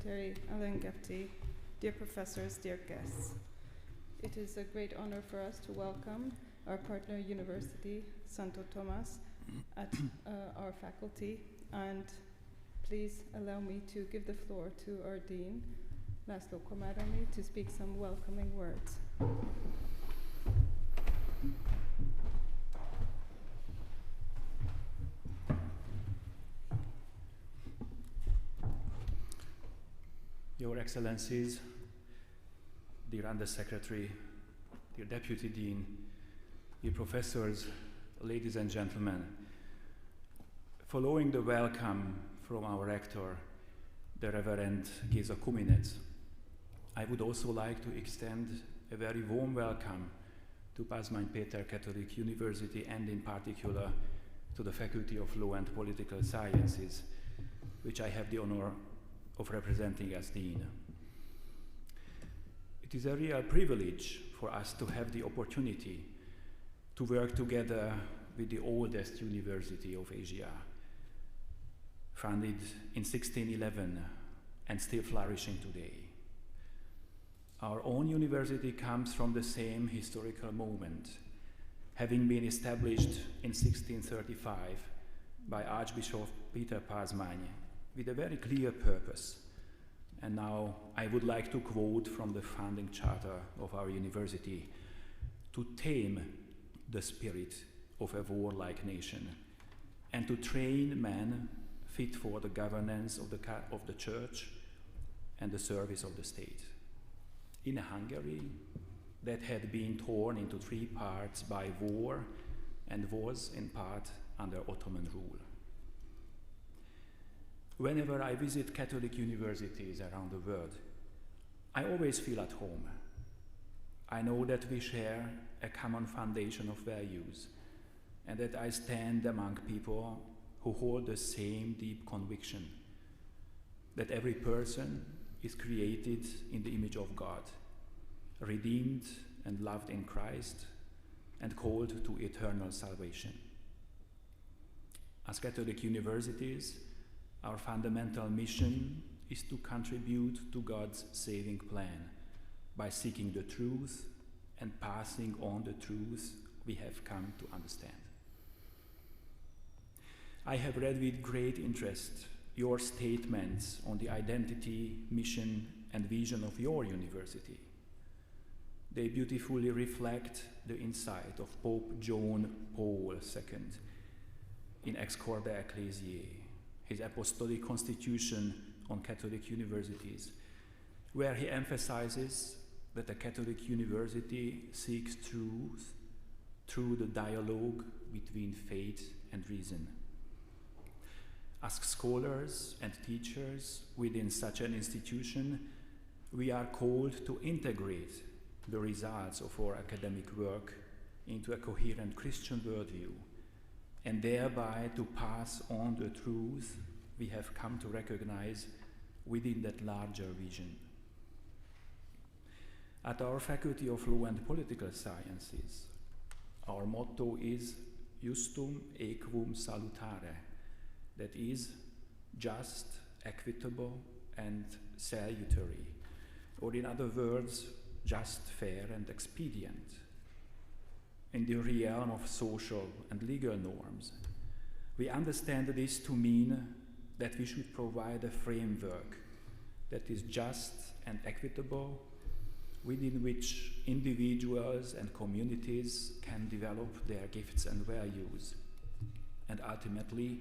Secretary Alan Gapty, dear professors, dear guests. It is a great honor for us to welcome our partner university, Santo Thomas, at our faculty, and please allow me to give the floor to our Dean, László Komáromi, to speak some welcoming words. Your Excellencies, dear Undersecretary, dear Deputy Dean, dear professors, ladies and gentlemen, following the welcome from our rector, the Reverend Géza Kuminec, I would also like to extend a very warm welcome to Pázmány Péter Catholic University and in particular to the Faculty of Law and Political Sciences, which I have the honor of representing as Dean. It is a real privilege for us to have the opportunity to work together with the oldest university of Asia, founded in 1611 and still flourishing today. Our own university comes from the same historical moment, having been established in 1635 by Archbishop Peter Pázmány with a very clear purpose. And now I would like to quote from the founding charter of our university: to tame the spirit of a warlike nation and to train men fit for the governance of the church and the service of the state. In a Hungary that had been torn into three parts by war and was in part under Ottoman rule. Whenever I visit Catholic universities around the world, I always feel at home. I know that we share a common foundation of values and that I stand among people who hold the same deep conviction that every person is created in the image of God, redeemed and loved in Christ, and called to eternal salvation. As Catholic universities, our fundamental mission is to contribute to God's saving plan by seeking the truth and passing on the truth we have come to understand. I have read with great interest your statements on the identity, mission, and vision of your university. They beautifully reflect the insight of Pope John Paul II in Ex Corde Ecclesiae, his apostolic constitution on Catholic universities, where he emphasizes that a Catholic university seeks truth through the dialogue between faith and reason. As scholars and teachers within such an institution, we are called to integrate the results of our academic work into a coherent Christian worldview, and thereby to pass on the truth we have come to recognize within that larger vision. At our Faculty of Law and Political Sciences, our motto is Justum Aequum Salutare, that is, just, equitable, and salutary, or in other words, just, fair, and expedient. In the realm of social and legal norms, we understand this to mean that we should provide a framework that is just and equitable, within which individuals and communities can develop their gifts and values, and ultimately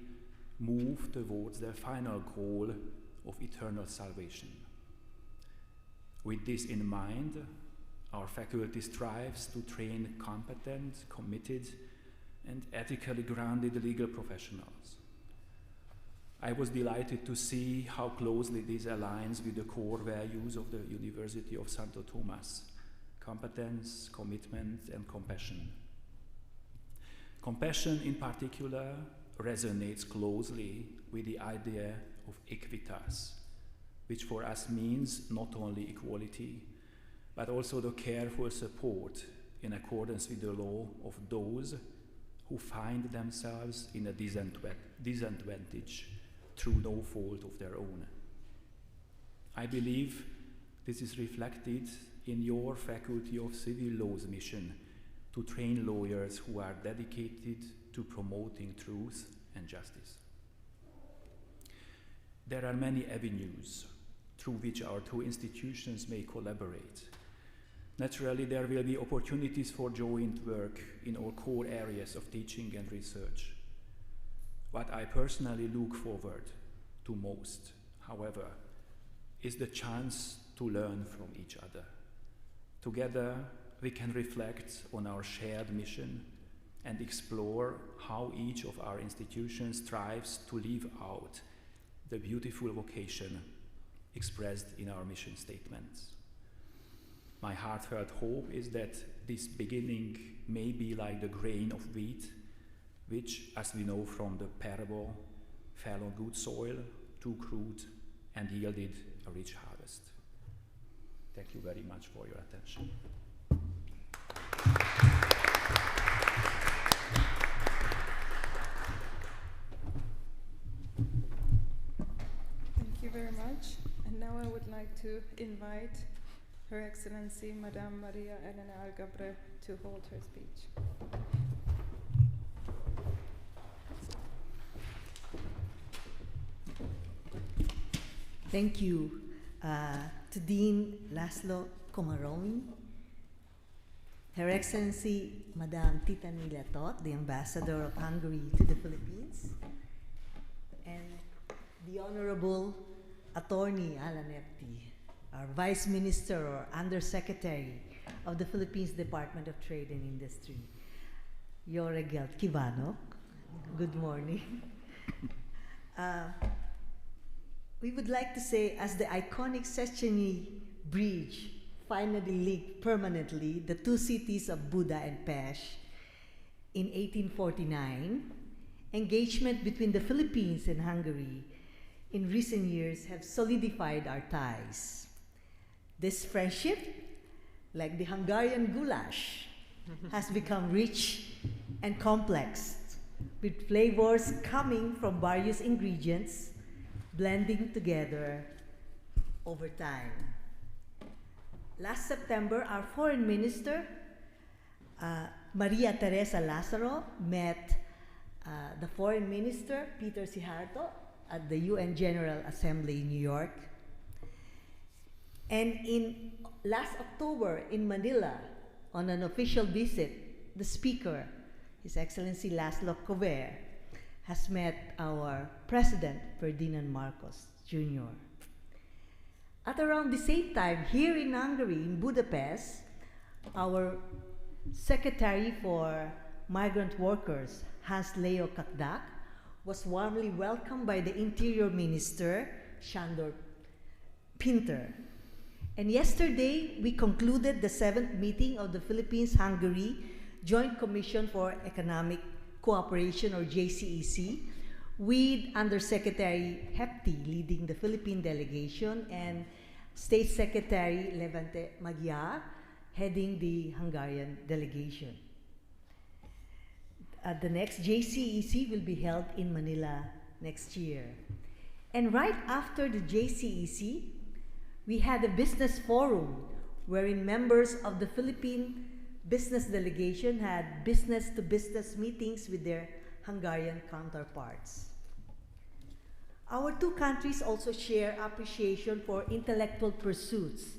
move towards their final goal of eternal salvation. With this in mind, our faculty strives to train competent, committed, and ethically grounded legal professionals. I was delighted to see how closely this aligns with the core values of the University of Santo Thomas: competence, commitment, and compassion. Compassion, in particular, resonates closely with the idea of equitas, which for us means not only equality, but also the careful support in accordance with the law of those who find themselves in a disadvantage through no fault of their own. I I believe this is reflected in your Faculty of Civil Law's mission to train lawyers who are dedicated to promoting truth and justice. There are many avenues through which our two institutions may collaborate. Naturally, there will be opportunities for joint work in our core areas of teaching and research. What I personally look forward to most, however, is the chance to learn from each other. Together, we can reflect on our shared mission and explore how each of our institutions strives to live out the beautiful vocation expressed in our mission statements. My heartfelt hope is that this beginning may be like the grain of wheat, which, as we know from the parable, fell on good soil, took root, and yielded a rich harvest. Thank you very much for your attention. Thank you very much. And now I would like to invite Her Excellency Madame Maria Elena Algabre to hold her speech. Thank you to Dean Laszlo Komaromi, Her Excellency Madame Tita Nilatot, the Ambassador of Hungary to the Philippines, and the Honorable Attorney Alan Epti, our Vice Minister or Undersecretary of the Philippines Department of Trade and Industry. Yoregel Kivanok, good morning. We would like to say, as the iconic Széchenyi Bridge finally linked permanently the two cities of Buda and Pest in 1849, engagement between the Philippines and Hungary in recent years have solidified our ties. This friendship, like the Hungarian goulash, has become rich and complex, with flavors coming from various ingredients blending together over time. Last September, our Foreign Minister, Maria Teresa Lazaro, met the Foreign Minister, Peter Sijarto, at the UN General Assembly in New York. And in last October in Manila, on an official visit, the Speaker, His Excellency Laszlo Kover, has met our President, Ferdinand Marcos Jr. At around the same time, here in Hungary, in Budapest, our Secretary for Migrant Workers, Hans Leo Kakdak, was warmly welcomed by the Interior Minister, Sándor Pinter. And yesterday, we concluded the 7th meeting of the Philippines-Hungary Joint Commission for Economic Cooperation, or JCEC, with Undersecretary Hepti leading the Philippine delegation and State Secretary Levante Magyar heading the Hungarian delegation. The next JCEC will be held in Manila next year. And right after the JCEC, we had a business forum wherein members of the Philippine business delegation had business-to-business meetings with their Hungarian counterparts. Our two countries also share appreciation for intellectual pursuits,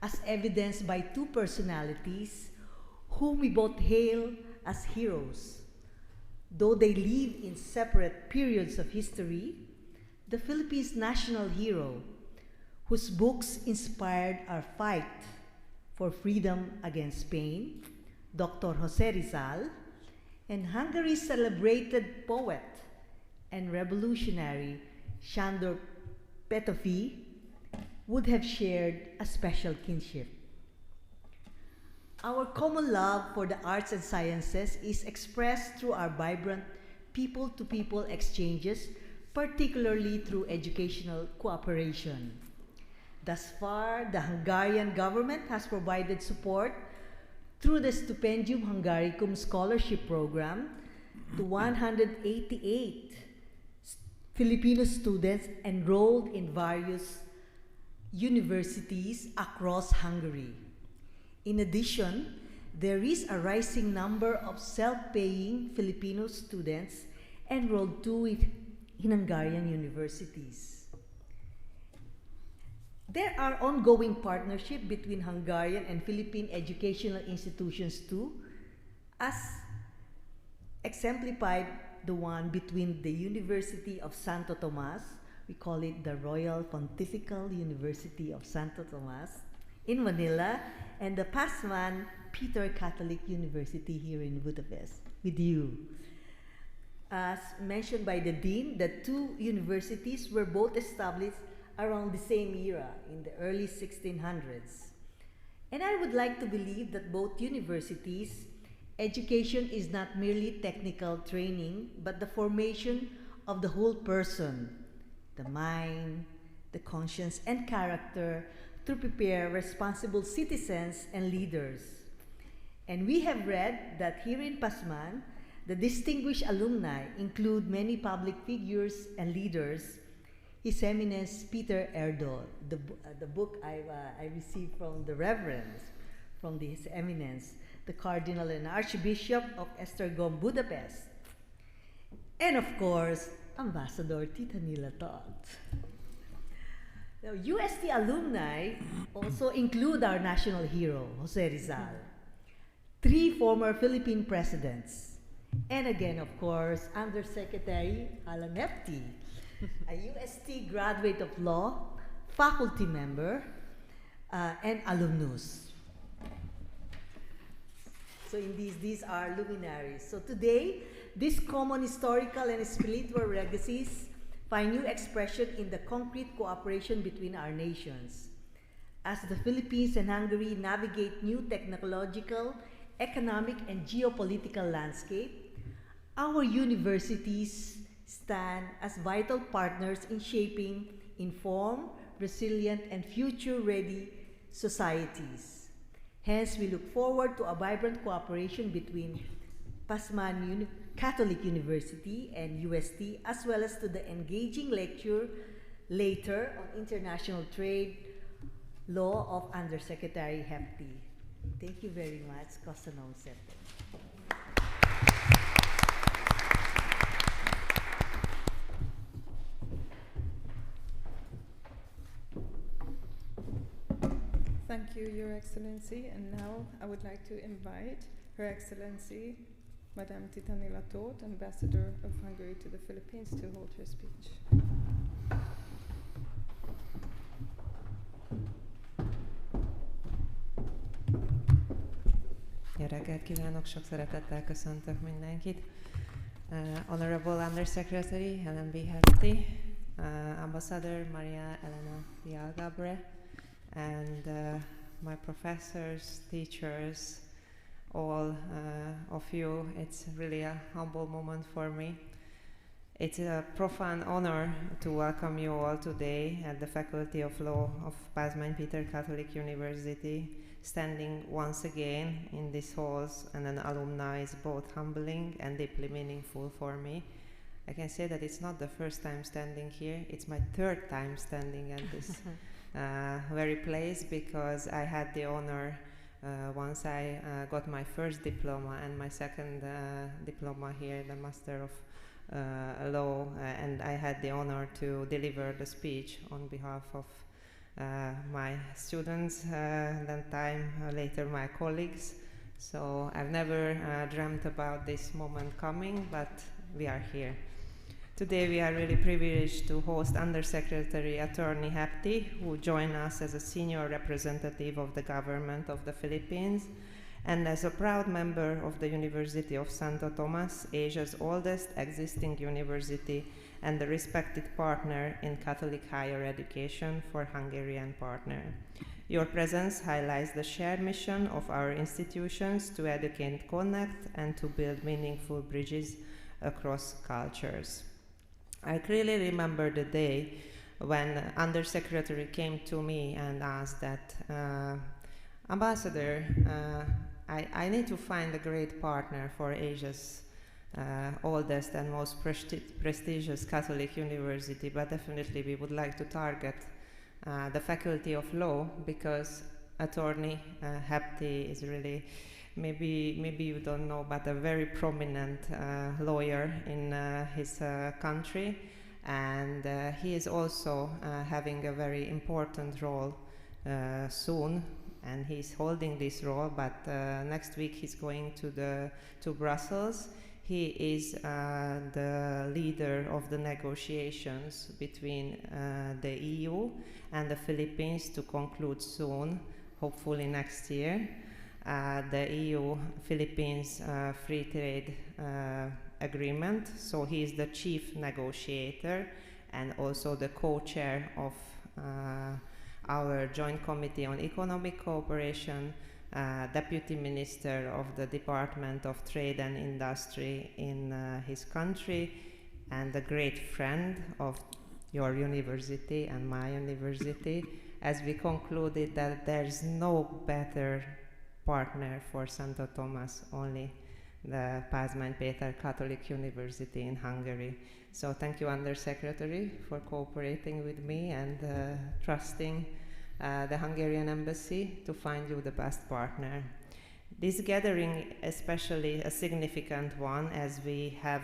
as evidenced by two personalities whom we both hail as heroes. Though they live in separate periods of history, the Philippines' national hero, whose books inspired our fight for freedom against Spain, Dr. Jose Rizal, and Hungary's celebrated poet and revolutionary Sándor Petőfi, would have shared a special kinship. Our common love for the arts and sciences is expressed through our vibrant people-to-people exchanges, particularly through educational cooperation. Thus far, the Hungarian government has provided support through the Stipendium Hungaricum Scholarship Program to 188 Filipino students enrolled in various universities across Hungary. In addition, there is a rising number of self-paying Filipino students enrolled too in Hungarian universities. There are ongoing partnerships between Hungarian and Philippine educational institutions too, as exemplified the one between the University of Santo Thomas, we call it the Royal Pontifical University of Santo Thomas in Manila, and the Pasman Peter Catholic University here in Budapest with you. As mentioned by the Dean, the two universities were both established around the same era, in the early 1600s. And I would like to believe that both universities' education is not merely technical training, but the formation of the whole person, the mind, the conscience, and character to prepare responsible citizens and leaders. And we have read that here in Pasman, the distinguished alumni include many public figures and leaders. His Eminence Peter Erdol, the book I received from the Reverends, from His Eminence, the Cardinal and Archbishop of Esztergom, Budapest. And of course, Ambassador Tita Nila Todd. Now, UST alumni also include our national hero, Jose Rizal, 3 former Philippine presidents, and again, of course, Undersecretary Alan Nepti, a UST graduate of law, faculty member, and alumnus. So indeed, these are luminaries. So today, these common historical and spiritual legacies find new expression in the concrete cooperation between our nations. As the Philippines and Hungary navigate new technological, economic, and geopolitical landscape, our universities stand as vital partners in shaping informed, resilient, and future-ready societies. Hence, we look forward to a vibrant cooperation between Pasman Catholic University and UST, as well as to the engaging lecture later on international trade law of Undersecretary Hefty. Thank you very much. Costa non sente. Thank you, Your Excellency. And now I would like to invite Her Excellency, Madame Tita Nila Todt, Ambassador of Hungary to the Philippines, to hold her speech. Jó reggelt kívánok, sok szeretettel köszöntök mindenkit. Honorable Undersecretary Helen B. Hefty, Ambassador Maria Elena Vialgabre, and my professors, teachers, all of you, it's really a humble moment for me. It's a profound honor to welcome you all today at the Faculty of Law of Pasman Peter Catholic University. Standing once again in these halls and an alumni is both humbling and deeply meaningful for me. I can say that it's not the first time standing here, it's my 3rd time standing at this very place, because I had the honor once I got my first diploma and my second diploma here, the Master of Law, and I had the honor to deliver the speech on behalf of my students, then later my colleagues. So I've never dreamt about this moment coming, but we are here. Today we are really privileged to host Undersecretary Attorney Hefty, who joined us as a senior representative of the government of the Philippines and as a proud member of the University of Santo Thomas, Asia's oldest existing university and the respected partner in Catholic higher education for Hungarian partner. Your presence highlights the shared mission of our institutions to educate, connect, and to build meaningful bridges across cultures. I clearly remember the day when Undersecretary came to me and asked that, Ambassador, I need to find a great partner for Asia's oldest and most prestigious Catholic university, but definitely we would like to target the Faculty of Law, because attorney Hepti is really, maybe you don't know, but a very prominent lawyer in his country, and he is also having a very important role soon, and he's holding this role, but next week he's going to Brussels. He is the leader of the negotiations between the EU and the Philippines to conclude soon, hopefully next year. The EU-Philippines Free Trade Agreement. So he is the chief negotiator and also the co-chair of our Joint Committee on Economic Cooperation, Deputy Minister of the Department of Trade and Industry in his country, and a great friend of your university and my university, as we concluded that there's no better partner for Santo Thomas, only the Pázmány Péter Catholic University in Hungary. So thank you, Undersecretary, for cooperating with me and trusting the Hungarian Embassy to find you the best partner. This gathering, especially a significant one, as we have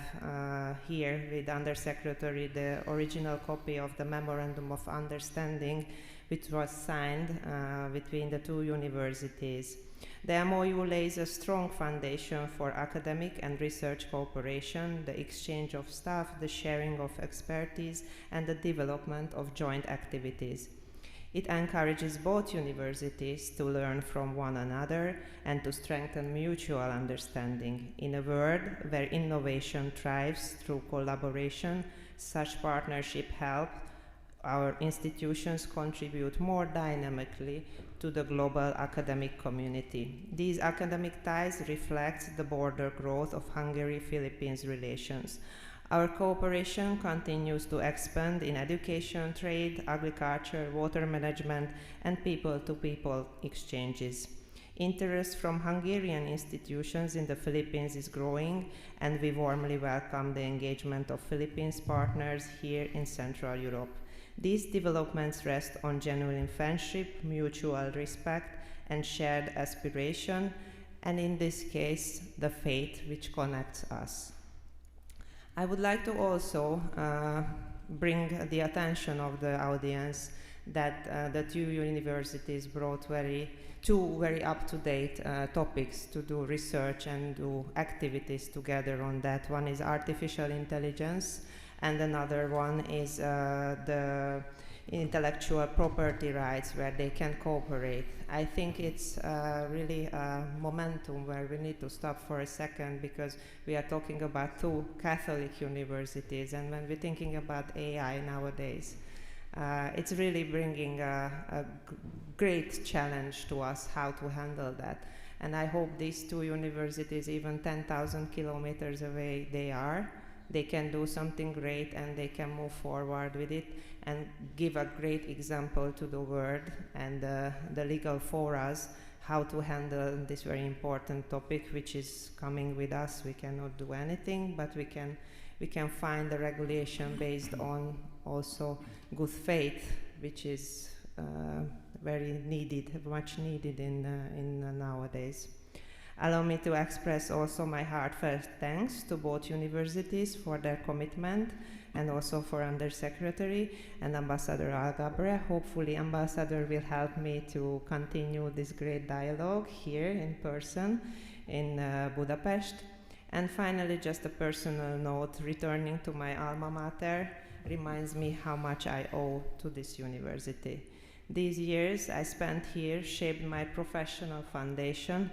here with Undersecretary the original copy of the Memorandum of Understanding, which was signed between the two universities. The MOU lays a strong foundation for academic and research cooperation, the exchange of staff, the sharing of expertise, and the development of joint activities. It encourages both universities to learn from one another and to strengthen mutual understanding. In a world where innovation thrives through collaboration, such partnership help our institutions contribute more dynamically to the global academic community. These academic ties reflect the broader growth of Hungary-Philippines relations. Our cooperation continues to expand in education, trade, agriculture, water management, and people-to-people exchanges. Interest from Hungarian institutions in the Philippines is growing, and we warmly welcome the engagement of Philippines partners here in Central Europe. These developments rest on genuine friendship, mutual respect, and shared aspiration, and in this case, the faith which connects us. I would like to also bring the attention of the audience that the two universities brought two very up-to-date topics to do research and do activities together on that. One is artificial intelligence, and another one is the intellectual property rights, where they can cooperate. I think it's really a momentum where we need to stop for a second, because we are talking about two Catholic universities, and when we're thinking about AI nowadays, it's really bringing a great challenge to us how to handle that. And I hope these two universities, even 10,000 kilometers away they can do something great, and they can move forward with it and give a great example to the world and the legal forums how to handle this very important topic, which is coming with us. We cannot do anything, but we can find a regulation based on also good faith, which is very needed, much needed in nowadays. Allow me to express also my heartfelt thanks to both universities for their commitment, and also for Undersecretary and Ambassador Algabre. Hopefully Ambassador will help me to continue this great dialogue here in person in Budapest. And finally, just a personal note, returning to my alma mater reminds me how much I owe to this university. These years I spent here shaped my professional foundation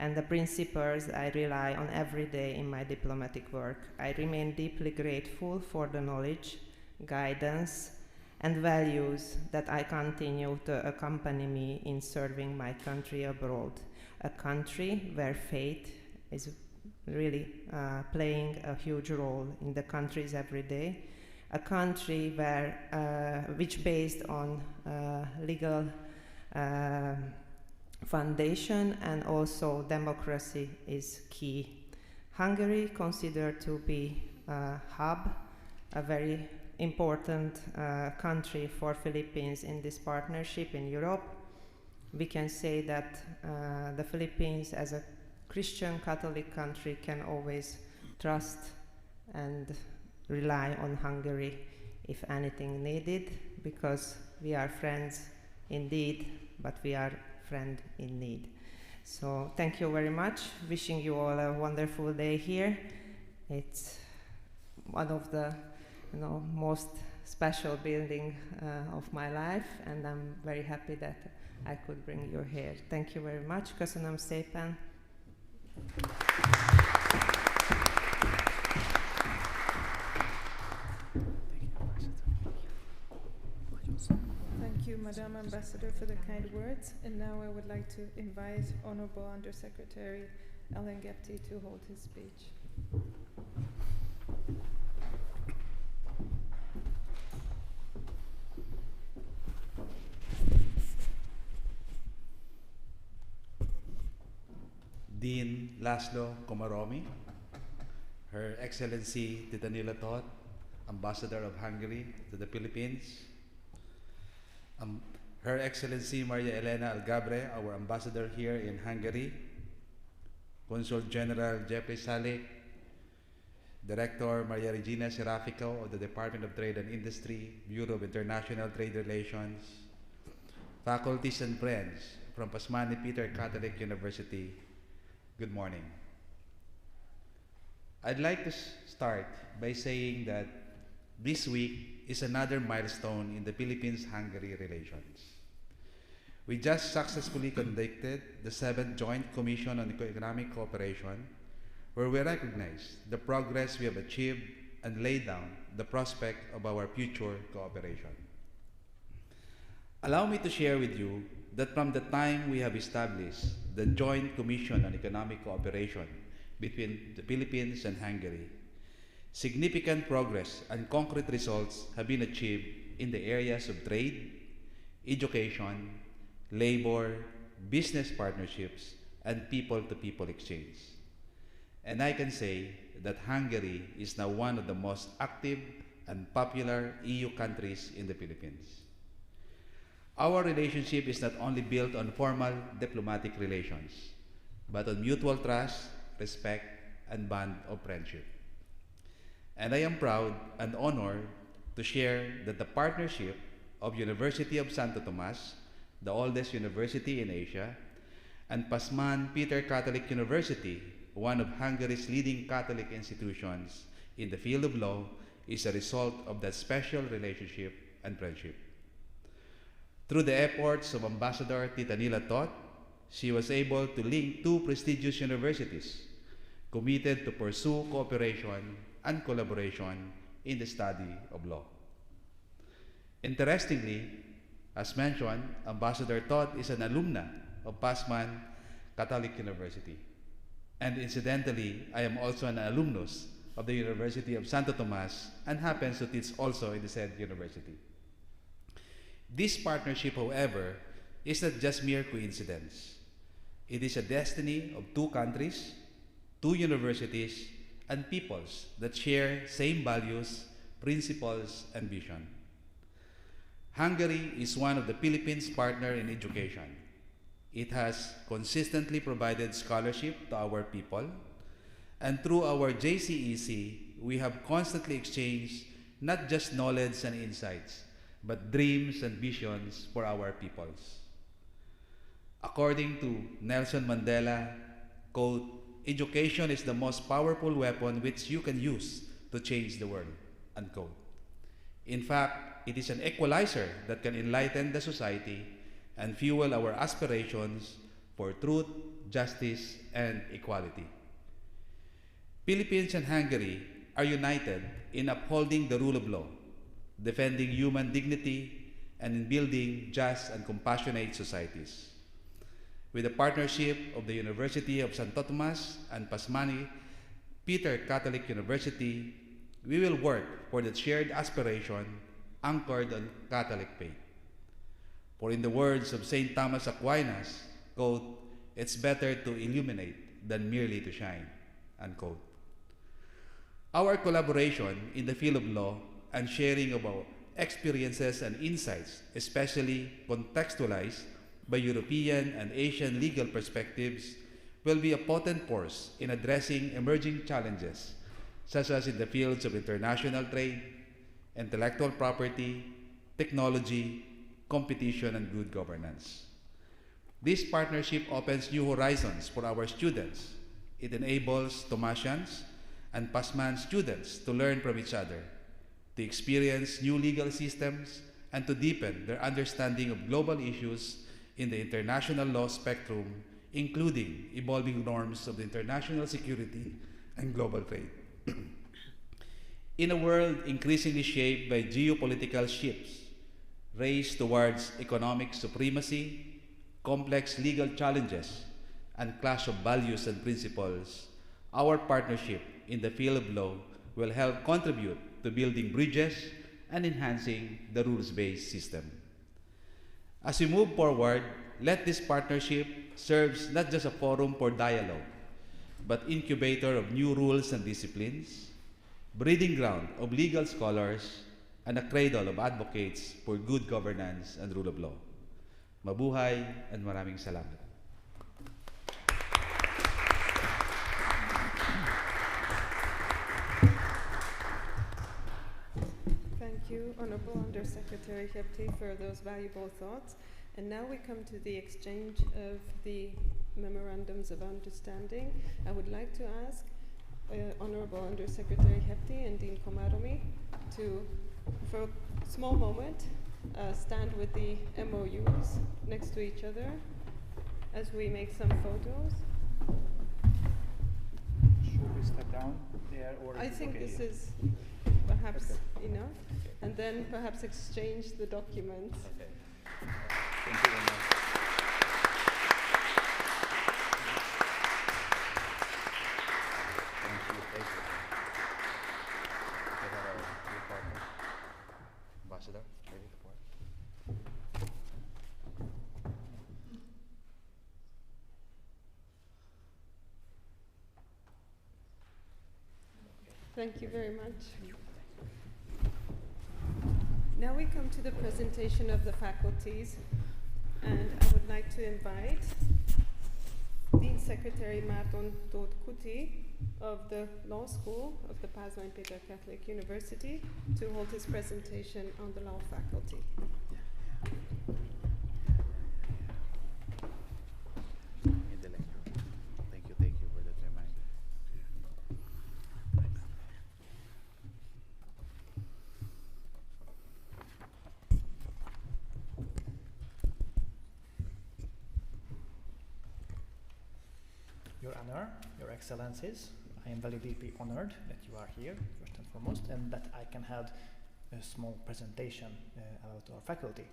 and the principles I rely on every day in my diplomatic work. I remain deeply grateful for the knowledge, guidance, and values that I continue to accompany me in serving my country abroad, a country where faith is really playing a huge role in the country's everyday, a country where, which based on legal foundation and also democracy is key. Hungary considered to be a hub, a very important country for Philippines in this partnership in Europe. We can say that the Philippines as a Christian Catholic country can always trust and rely on Hungary if anything needed, because we are friends indeed, but we are friend in need. So thank you very much. Wishing you all a wonderful day here. It's one of the most special building of my life, and I'm very happy that I could bring you here. Thank you very much. Köszönöm szépen. Thank you, Madam Ambassador, for the kind words. And now I would like to invite Honorable Undersecretary Ellen Gepti to hold his speech. Dean Laszlo Komaromi, Her Excellency Tita Nila Tot, Ambassador of Hungary to the Philippines, Her Excellency Maria Elena Algabre, our Ambassador here in Hungary, Consul General Jeffrey Salik, Director Maria Regina Serafico of the Department of Trade and Industry, Bureau of International Trade Relations, faculties and friends from Pasmani Peter Catholic University, good morning. I'd like to start by saying that this week is another milestone in the Philippines-Hungary relations. We just successfully conducted the 7th Joint Commission on Economic Cooperation, where we recognize the progress we have achieved and lay down the prospect of our future cooperation. Allow me to share with you that from the time we have established the Joint Commission on Economic Cooperation between the Philippines and Hungary, significant progress and concrete results have been achieved in the areas of trade, education, labor, business partnerships, and people-to-people exchange. And I can say that Hungary is now one of the most active and popular EU countries in the Philippines. Our relationship is not only built on formal diplomatic relations, but on mutual trust, respect, and bond of friendship. And I am proud and honored to share that the partnership of University of Santo Thomas, the oldest university in Asia, and Pasman Peter Catholic University, one of Hungary's leading Catholic institutions in the field of law, is a result of that special relationship and friendship. Through the efforts of Ambassador Tita Nila Tot, she was able to link two prestigious universities committed to pursue cooperation and collaboration in the study of law. Interestingly, as mentioned, Ambassador Tot is an alumna of Pasman Catholic University. And incidentally, I am also an alumnus of the University of Santo Tomas and happens to teach also in the said university. This partnership, however, is not just mere coincidence. It is a destiny of two countries, two universities, and peoples that share same values, principles, and vision. Hungary is one of the Philippines' partners in education. It has consistently provided scholarship to our people, and through our JCEC, we have constantly exchanged not just knowledge and insights, but dreams and visions for our peoples. According to Nelson Mandela, quote, "Education is the most powerful weapon which you can use to change the world," unquote. In fact, it is an equalizer that can enlighten the society and fuel our aspirations for truth, justice, and equality. Philippines and Hungary are united in upholding the rule of law, defending human dignity, and in building just and compassionate societies. With the partnership of the University of Santo Thomas and Pasmani Peter Catholic University, we will work for the shared aspiration anchored on Catholic faith. For in the words of St. Thomas Aquinas, quote, "It's better to illuminate than merely to shine," unquote. Our collaboration in the field of law and sharing of our experiences and insights, especially contextualized by European and Asian legal perspectives, will be a potent force in addressing emerging challenges, such as in the fields of international trade, intellectual property, technology, competition, and good governance. This partnership opens new horizons for our students. It enables Thomasians and Pasman students to learn from each other, to experience new legal systems, and to deepen their understanding of global issues in the international law spectrum, including evolving norms of the international security and global trade. In a world increasingly shaped by geopolitical shifts, race towards economic supremacy, complex legal challenges, and clash of values and principles, our partnership in the field of law will help contribute to building bridges and enhancing the rules-based system. As we move forward, let this partnership serve not just a forum for dialogue, but incubator of new rules and disciplines, breeding ground of legal scholars, and a cradle of advocates for good governance and rule of law. Mabuhay and maraming salamat. Thank you, Honorable Undersecretary Hepti, for those valuable thoughts. And now we come to the exchange of the memorandums of understanding. I would like to ask Honorable Undersecretary Hepti and Dean Komaromi to, for a small moment, stand with the MOUs next to each other as we make some photos. Should we step down there, or I is it think okay this here? is perhaps enough, and then perhaps exchange the documents. Okay. Thank you very much. Thank you. Thank you. We have our new partner, Ambassador, ready for it. Thank you very much. Now we come to the presentation of the faculties, and I would like to invite Dean Secretary Márton Tóth Kuti of the Law School of the Pázmány Péter Catholic University to hold his presentation on the law faculty. Thank you for that reminder. Your Honor, Your Excellencies, I am very deeply honored that you are here, first and foremost, and that I can have a small presentation about our faculty.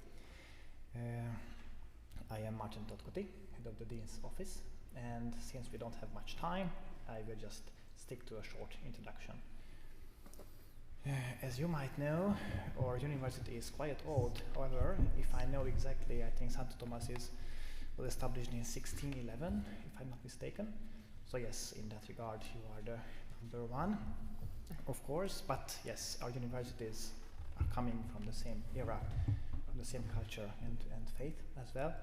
I am Márton Tóth Kuti, head of the Dean's Office, and since we don't have much time, I will just stick to a short introduction. As you might know, our university is quite old. However, if I know exactly, I think Santo Thomas was established in 1611, if I'm not mistaken. So yes, in that regard, you are the number one, of course. But yes, our universities are coming from the same era, from the same culture and faith as well.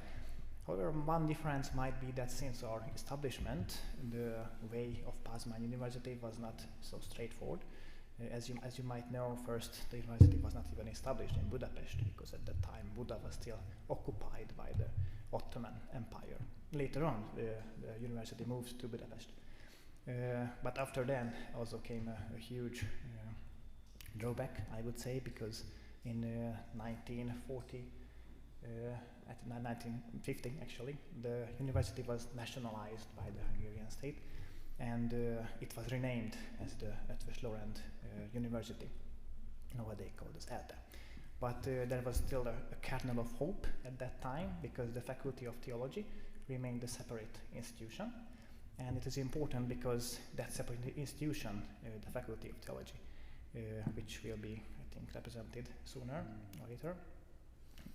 However, one difference might be that since our establishment, the way of Pázmány University was not so straightforward. As you might know, first the university was not even established in Budapest, because at that time Buda was still occupied by the Ottoman Empire. Later on, the university moved to Budapest. But after then also came a huge drawback, I would say, because in 1940, at 1950 actually, the university was nationalized by the Hungarian state, and it was renamed as the Eötvös Loránd University, nowadays called as ELTE. But there was still a kernel of hope at that time, because the Faculty of Theology remained a separate institution, and it is important because that separate institution, the Faculty of Theology, which will be, I think, represented sooner or later,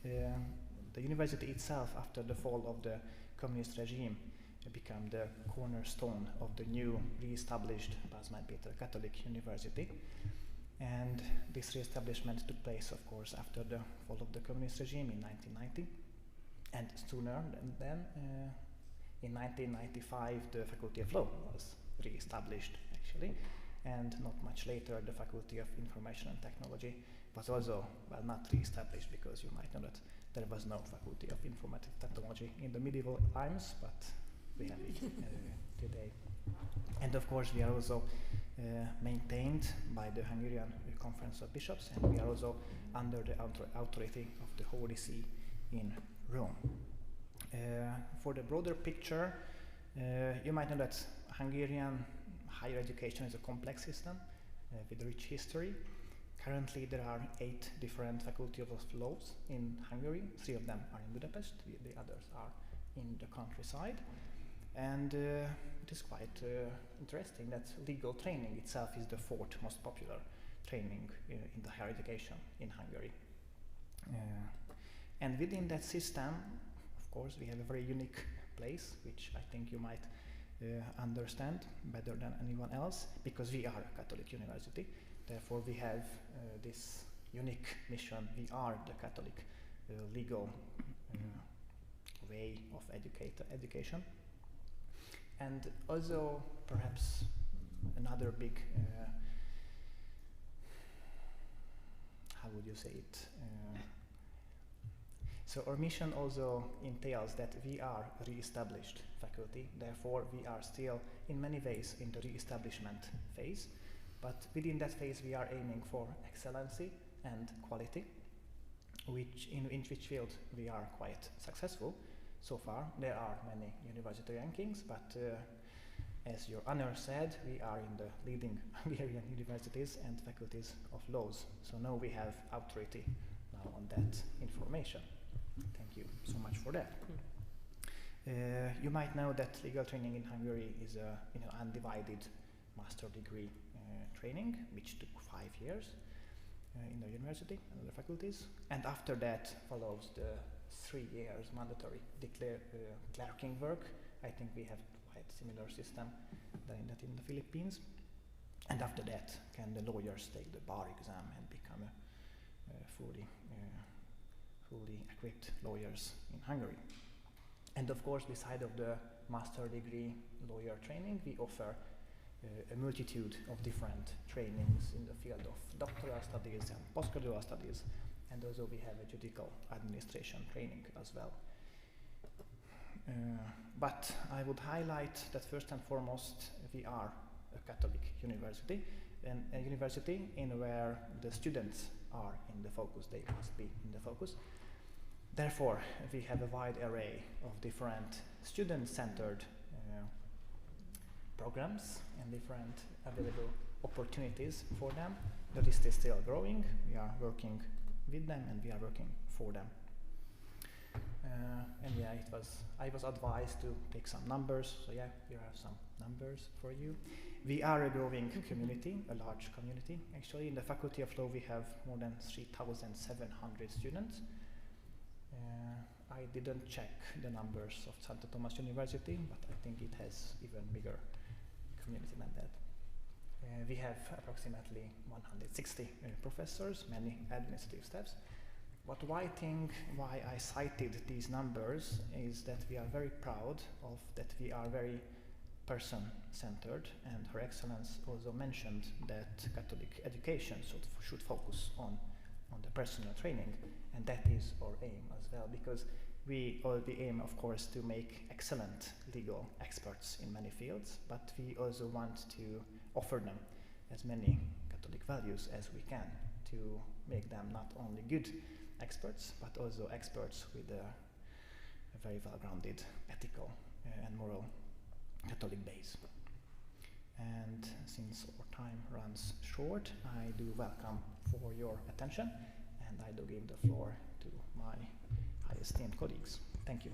the university itself, after the fall of the communist regime, became the cornerstone of the new re-established Pázmány Péter Catholic University. And this re-establishment took place, of course, after the fall of the communist regime in 1990. And sooner than then, in 1995, the Faculty of Law was re-established, actually. And not much later, the Faculty of Information and Technology was also, well, not re-established, because you might know that there was no Faculty of Informative Technology in the medieval times, but we have it today. And of course, we are also maintained by the Hungarian Conference of Bishops, and we are also under the authority of the Holy See in Rome. For the broader picture, you might know that Hungarian higher education is a complex system with a rich history. Currently, there are 8 different faculties of laws in Hungary. 3 of them are in Budapest, the others are in the countryside. And it is quite interesting that legal training itself is the 4th most popular training in the higher education in Hungary. And within that system, of course, we have a very unique place, which I think you might understand better than anyone else, because we are a Catholic university. Therefore, we have this unique mission. We are the Catholic legal way of education. And also, perhaps another big, how would you say it? So our mission also entails that we are a re-established faculty. Therefore, we are still, in many ways, in the re-establishment phase. But within that phase, we are aiming for excellency and quality, in which field we are quite successful. So far, there are many university rankings, but as your honor said, we are in the leading Hungarian universities and faculties of laws. So now we have authority now on that information. Thank you so much for that. You might know that legal training in Hungary is a undivided master degree training, which took 5 years in the university and the faculties. And after that follows the 3 years mandatory clerking work. I think we have quite similar system than that in the Philippines. And after that, can the lawyers take the bar exam and become a fully equipped lawyers in Hungary. And of course, beside of the master degree lawyer training, we offer a multitude of different trainings in the field of doctoral studies and postgraduate studies, and also we have a judicial administration training as well. But I would highlight that first and foremost, we are a Catholic university, and a university in where the students are in the focus, they must be in the focus. Therefore, we have a wide array of different student-centered programs and different available opportunities for them. The list is still growing. We are working with them and we are working for them. And yeah, I was advised to take some numbers. So yeah, here are some numbers for you. We are a growing community, a large community. Actually, in the Faculty of Law, we have more than 3,700 students. I didn't check the numbers of Santo Thomas University, but I think it has even bigger community than that. We have approximately 160 professors, many administrative staffs. But why I cited these numbers is that we are very proud of that we are very person-centered, and Her Excellence also mentioned that Catholic education should focus on the personal training, and that is our aim as well, because we aim, of course, to make excellent legal experts in many fields, but we also want to offer them as many Catholic values as we can to make them not only good experts, but also experts with a very well-grounded ethical and moral Catholic base. And since our time runs short, I do welcome for your attention, and I do give the floor to my high esteemed colleagues. Thank you.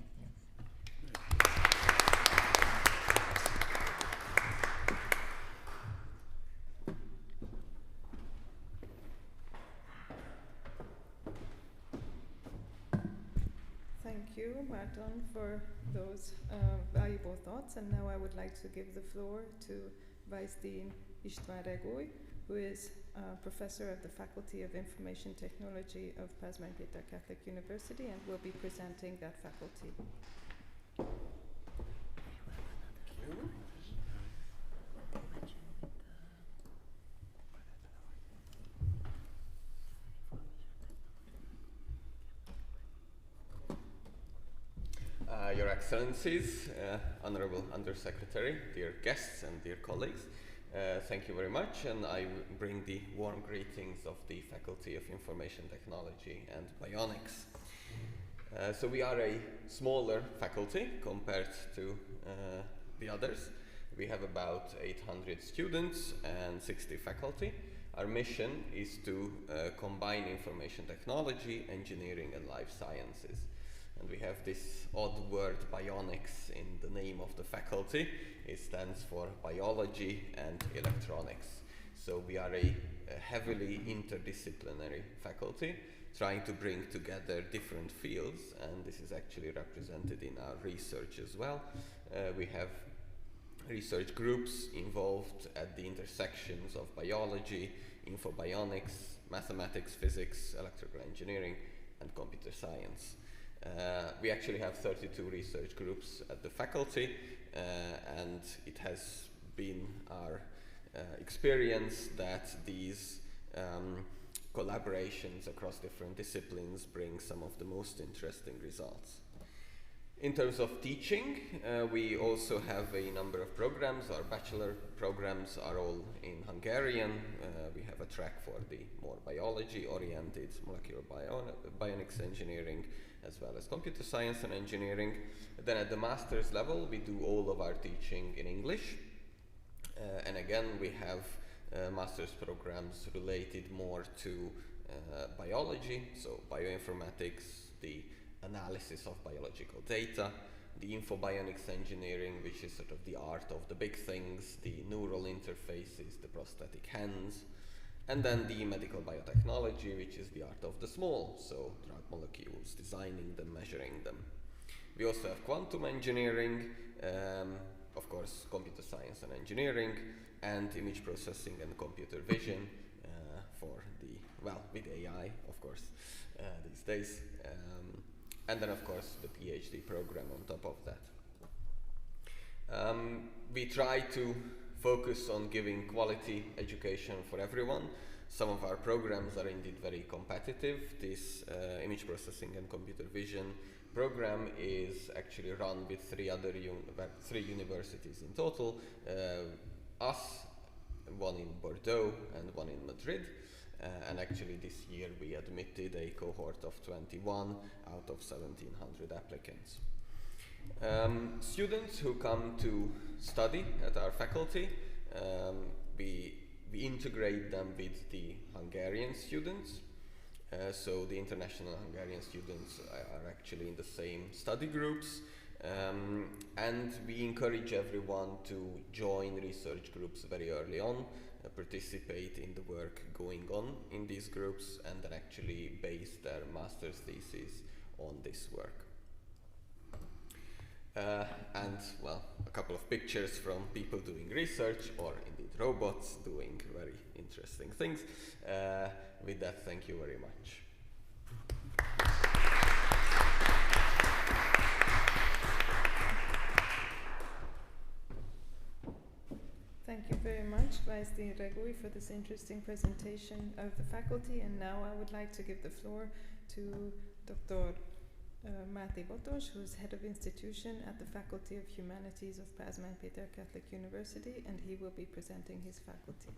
Thank you, Márton, for those valuable thoughts. And now I would like to give the floor to Vice Dean István Regoly, who is professor of the Faculty of Information Technology of Pázmány Péter Catholic University and will be presenting that faculty. Your Excellencies, Honorable Undersecretary, dear guests and dear colleagues, thank you very much, and I bring the warm greetings of the Faculty of Information Technology and Bionics. So we are a smaller faculty compared to the others. We have about 800 students and 60 faculty. Our mission is to combine information technology, engineering and life sciences. And we have this odd word bionics in the name of the faculty. It stands for biology and electronics. So we are a heavily interdisciplinary faculty trying to bring together different fields, and this is actually represented in our research as well. We have research groups involved at the intersections of biology, infobionics, mathematics, physics, electrical engineering and computer science. We actually have 32 research groups at the faculty, and it has been our experience that these collaborations across different disciplines bring some of the most interesting results. In terms of teaching, we also have a number of programs. Our bachelor programs are all in Hungarian. We have a track for the more biology-oriented molecular bionics engineering, as well as computer science and engineering. Then at the master's level, we do all of our teaching in English. And again, we have master's programs related more to biology, so bioinformatics, the analysis of biological data, the infobionics engineering, which is sort of the art of the big things, the neural interfaces, the prosthetic hands, and then the medical biotechnology, which is the art of the small, so drug molecules, designing them, measuring them. We also have quantum engineering, of course, computer science and engineering, and image processing and computer vision for the, well, with AI, of course, these days. And then, of course, the PhD program on top of that. We try to focus on giving quality education for everyone. Some of our programs are indeed very competitive. This image processing and computer vision program is actually run with three universities in total. Us, one in Bordeaux and one in Madrid. And actually this year we admitted a cohort of 21 out of 1,700 applicants. Students who come to study at our faculty, we integrate them with the Hungarian students. So the international Hungarian students are actually in the same study groups. And we encourage everyone to join research groups very early on, participate in the work going on in these groups, and then actually base their master's thesis on this work. And, well, a couple of pictures from people doing research, or indeed robots doing very interesting things. With that, thank you very much. Thank you very much, Vice Dean Regui, for this interesting presentation of the faculty. And now I would like to give the floor to Dr. Máté Botos, who is Head of Institution at the Faculty of Humanities of Pázmány Péter Catholic University, and he will be presenting his faculty.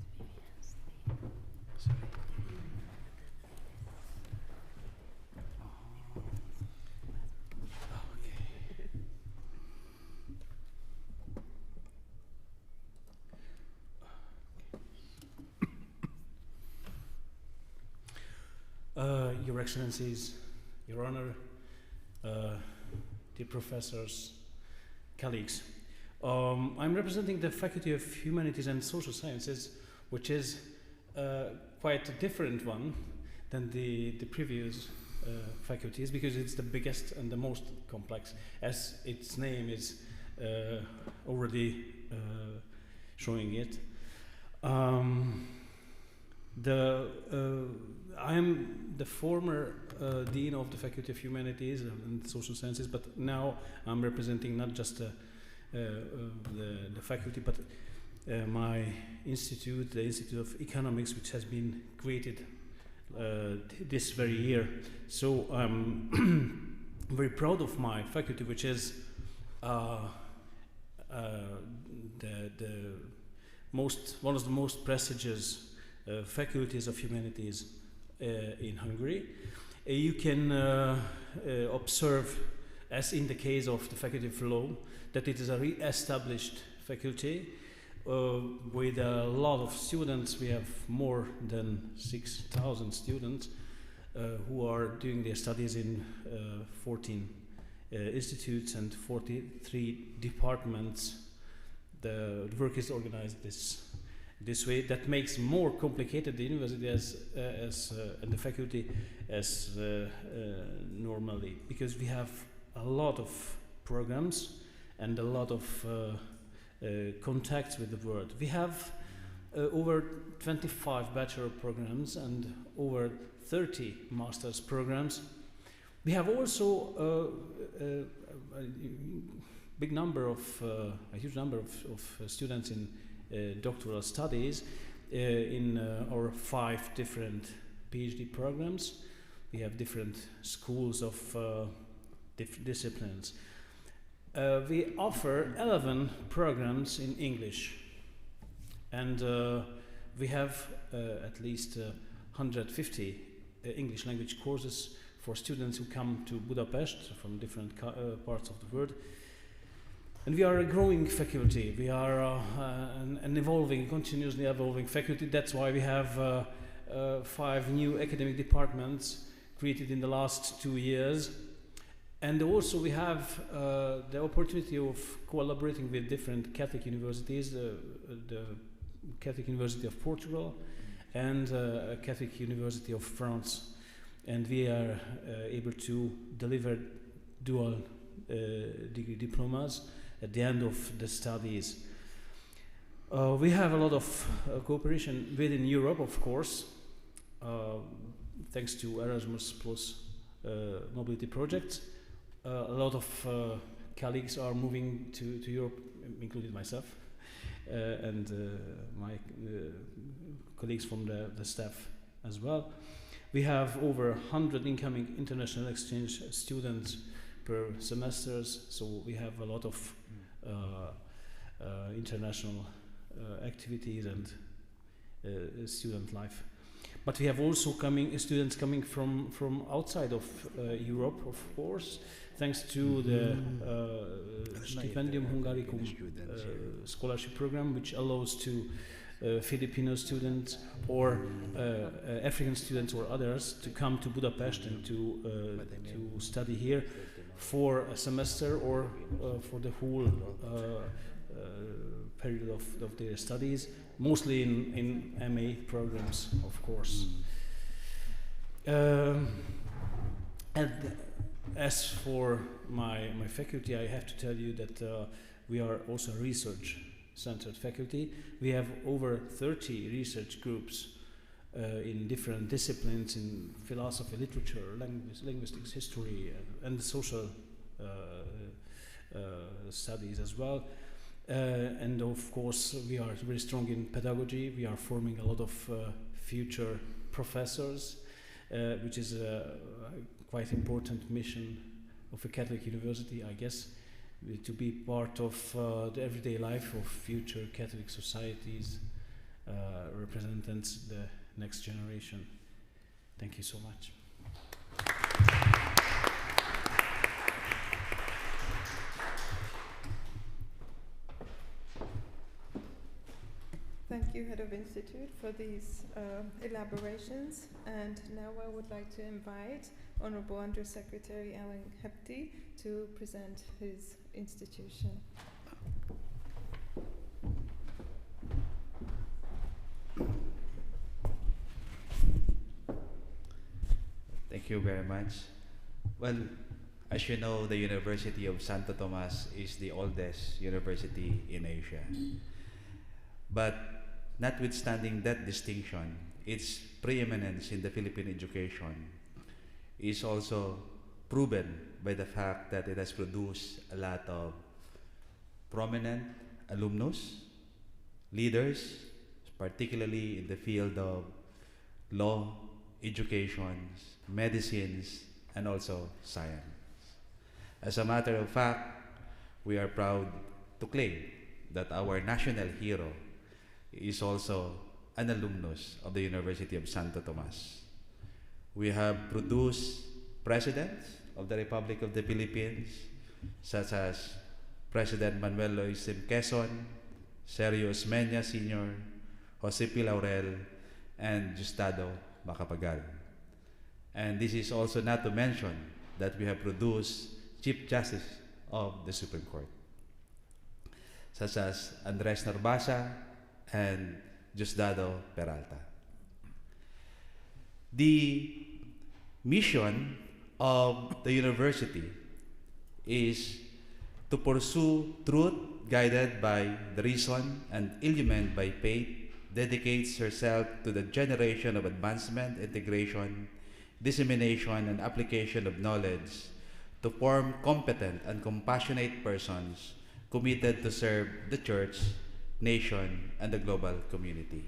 Your Excellencies, Your Honor, dear professors, colleagues. I'm representing the Faculty of Humanities and Social Sciences, which is quite a different one than the previous faculties, because it's the biggest and the most complex, as its name is already showing it. I'm the former dean of the Faculty of Humanities and Social Sciences, but now I'm representing not just the faculty, but my institute, the Institute of Economics, which has been created this very year. So I'm very proud of my faculty, which is one of the most prestigious faculties of humanities in Hungary. You can observe, as in the case of the Faculty of Law, that it is a re-established faculty with a lot of students. We have more than 6,000 students who are doing their studies in 14 institutes and 43 departments. The work is organized this way. That makes more complicated the university and the faculty as normally, because we have a lot of programs and a lot of contacts with the world. We have over 25 bachelor programs and over 30 master's programs. We have also a huge number of students in doctoral studies in our 5 different PhD programs. We have different schools of different disciplines. We offer 11 programs in English, and we have at least 150 English language courses for students who come to Budapest from different parts of the world. And we are a growing faculty. We are an evolving, continuously evolving faculty. That's why we have 5 new academic departments created in the last 2 years. And also we have the opportunity of collaborating with different Catholic universities, the Catholic University of Portugal and Catholic University of France. And we are able to deliver dual degree diplomas at the end of the studies. We have a lot of cooperation within Europe, of course, thanks to Erasmus Plus mobility projects. A lot of colleagues are moving to Europe, including myself, and my colleagues from the staff as well. We have over 100 incoming international exchange students per semesters, so we have a lot of international activities and student life. But we have also students coming from outside of Europe, of course, thanks to the Stipendium Hungaricum scholarship program, which allows to Filipino students or African students or others to come to Budapest and to study here for a semester or for the whole period of their studies, mostly in MA programs, of course. And as for my faculty, I have to tell you that we are also a research-centered faculty. We have over 30 research groups in different disciplines, in philosophy, literature, linguistics, history, and social studies as well. And of course, we are very strong in pedagogy. We are forming a lot of future professors, which is a quite important mission of a Catholic university, I guess, to be part of the everyday life of future Catholic societies, representatives, the next generation. Thank you so much. Thank you, Head of Institute, for these elaborations. And now I would like to invite Honorable Undersecretary Alan Hepty to present his institution. Thank you very much. Well, as you know, the University of Santo Thomas is the oldest university in Asia. But notwithstanding that distinction, its preeminence in the Philippine education is also proven by the fact that it has produced a lot of prominent alumnus, leaders, particularly in the field of law, education, medicines, and also science. As a matter of fact, we are proud to claim that our national hero is also an alumnus of the University of Santo Thomas. We have produced presidents of the Republic of the Philippines, such as President Manuel Lois M. Quezon, Sergio Osmeña Sr., Jose P. Laurel, and Justado Macapagal. And this is also not to mention that we have produced Chief Justice of the Supreme Court, such as Andres Narbasa and Justado Peralta. The mission of the university is to pursue truth guided by the reason and illumined by faith, dedicates herself to the generation of advancement, integration, dissemination, and application of knowledge to form competent and compassionate persons committed to serve the church, nation, and the global community.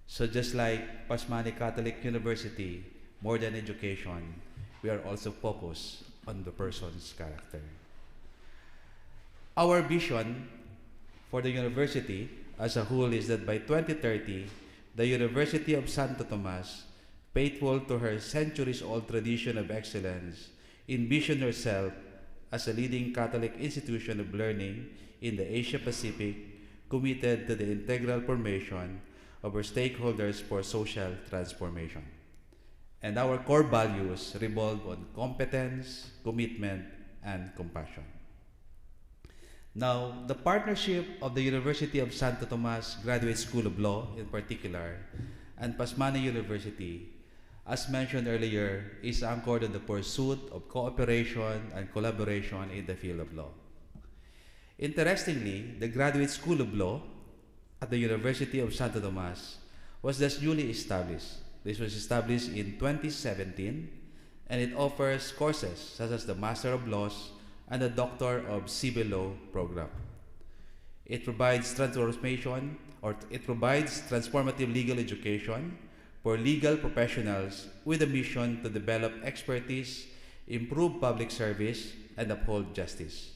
So just like Pasmani Catholic University, more than education, we are also focused on the person's character. Our vision for the university as a whole is that by 2030, the University of Santo Thomas, faithful to her centuries-old tradition of excellence, envisioned herself as a leading Catholic institution of learning in the Asia-Pacific, committed to the integral formation of her stakeholders for social transformation. And our core values revolve on competence, commitment, and compassion. Now, the partnership of the University of Santo Thomas Graduate School of Law in particular and Pasmani University, as mentioned earlier, is anchored on the pursuit of cooperation and collaboration in the field of law. Interestingly, the Graduate School of Law at the University of Santo Thomas was thus newly established. This was established in 2017, and it offers courses such as the Master of Laws and the Doctor of Civil Law program. It provides transformative legal education for legal professionals with a mission to develop expertise, improve public service, and uphold justice.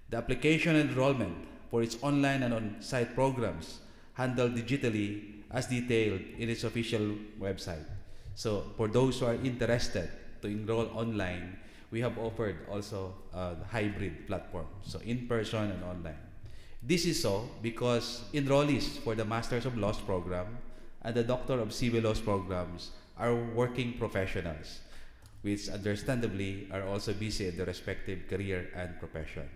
The application and enrollment for its online and on-site programs handled digitally as detailed in its official website. So for those who are interested to enroll online, we have offered also a hybrid platform, so in person and online. This is so because enrollees for the Masters of Laws program and the Doctor of Civil Laws programs are working professionals, which understandably are also busy in their respective career and profession.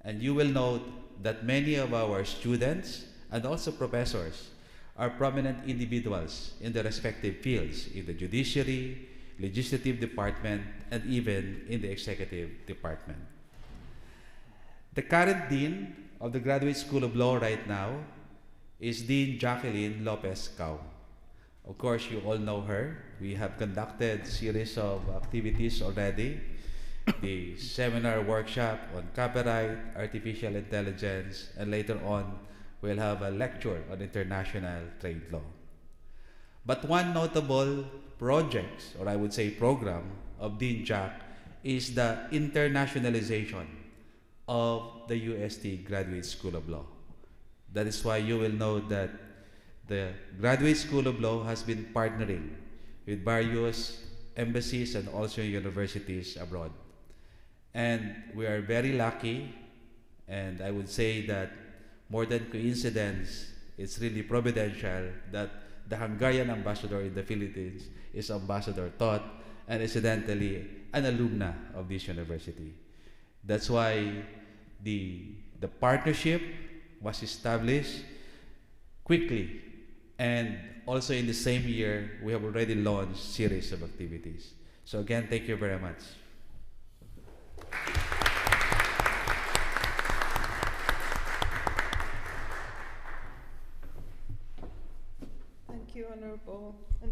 And you will note that many of our students and also professors are prominent individuals in their respective fields in the judiciary, legislative department, and even in the executive department. The current dean of the Graduate School of Law right now is Dean Jacqueline Lopez Cao. Of course, you all know her. We have conducted a series of activities already. The seminar workshop on copyright, artificial intelligence, and later on, we'll have a lecture on international trade law. But one notable project, or I would say program, of Dean Jack is the internationalization of the UST Graduate School of Law. That is why you will know that the Graduate School of Law has been partnering with various embassies and also universities abroad. And we are very lucky, and I would say that more than coincidence, it's really providential that the Hungarian ambassador in the Philippines is Ambassador Todd, and incidentally an alumna of this university. That's why the partnership was established quickly, and also in the same year we have already launched a series of activities. So again, thank you very much. Thank you,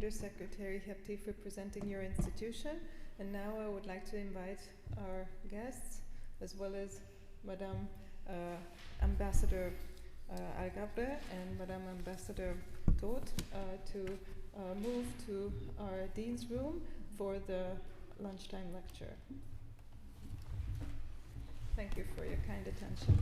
Undersecretary Heptif representing your institution. And now I would like to invite our guests, as well as Madame Ambassador Algabre and Madame Ambassador Todt, to move to our Dean's room for the lunchtime lecture. Thank you for your kind attention.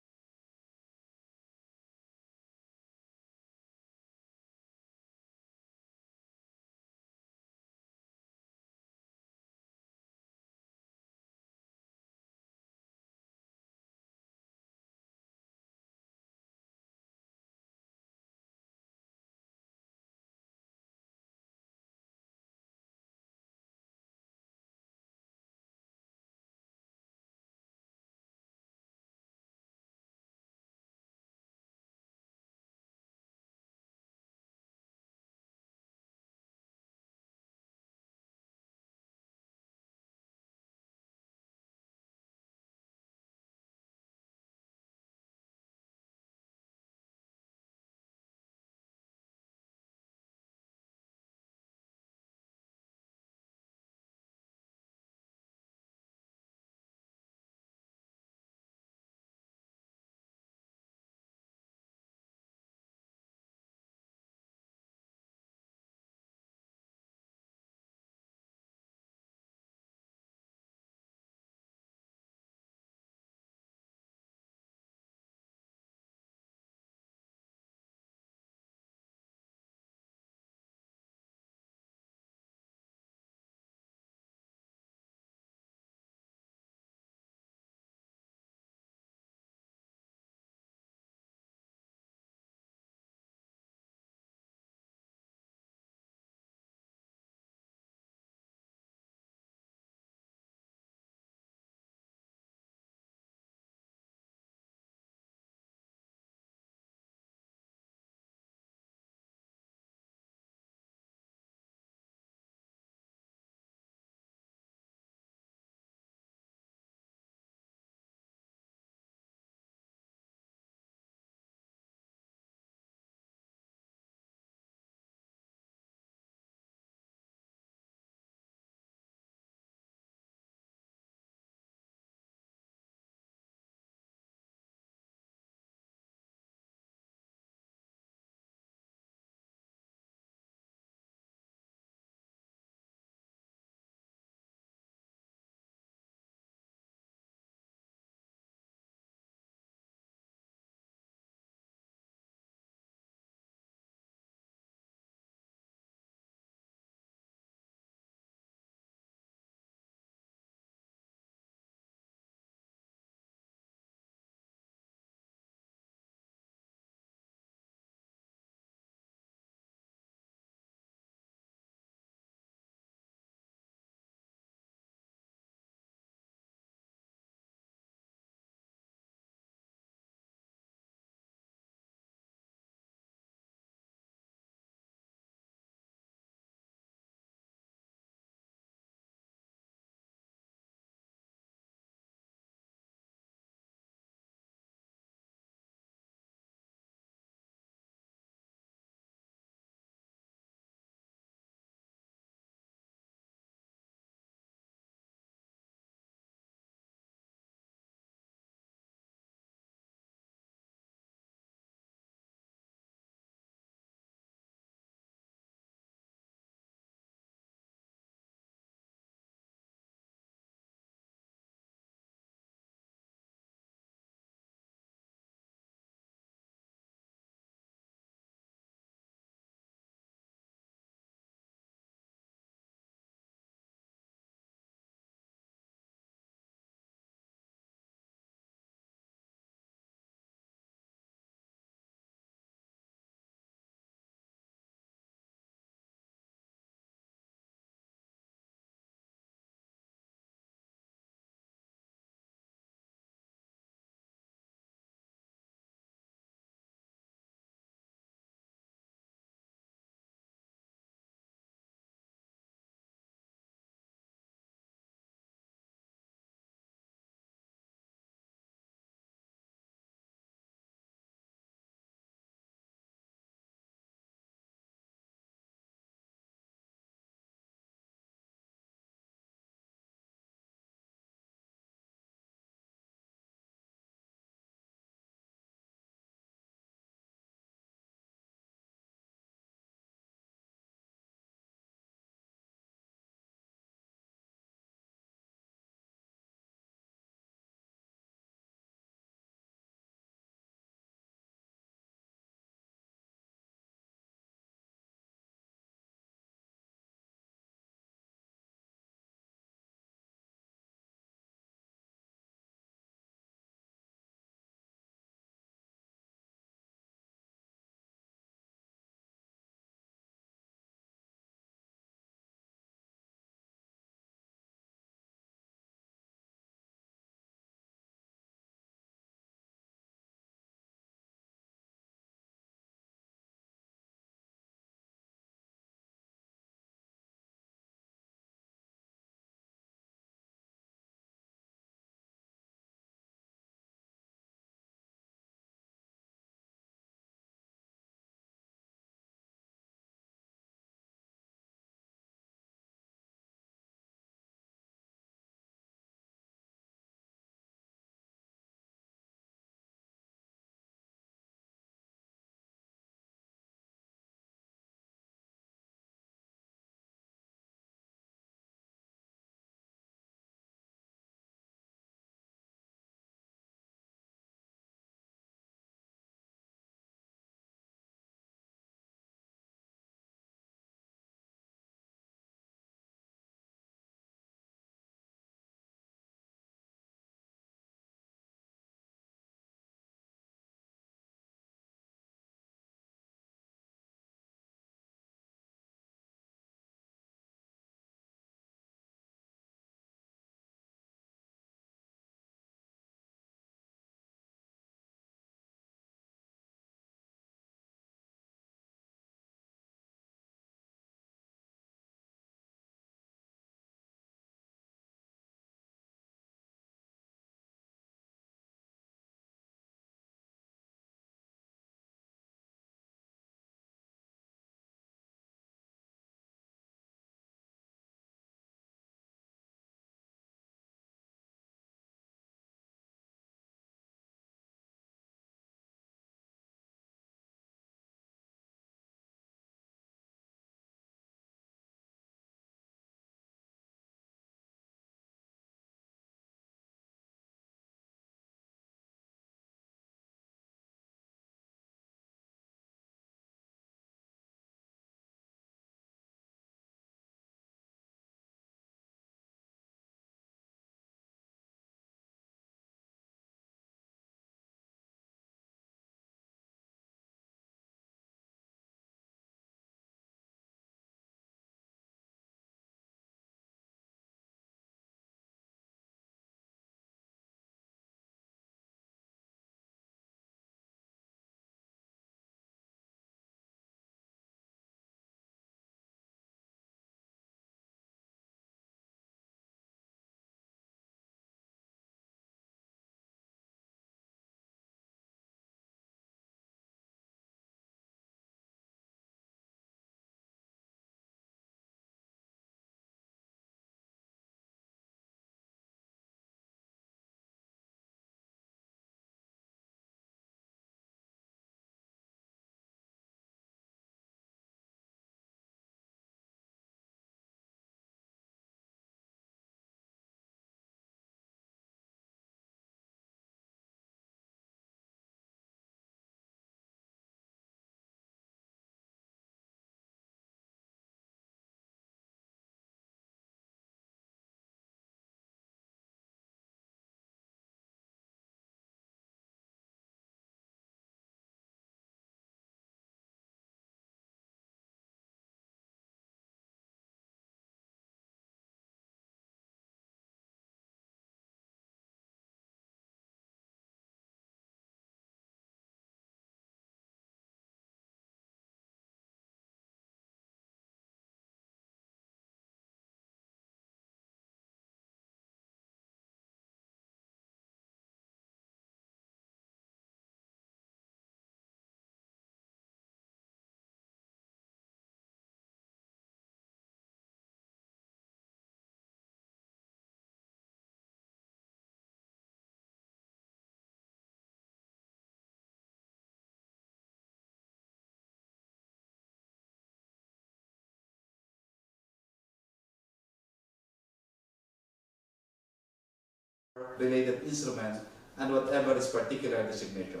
related instrument and whatever its particular designation.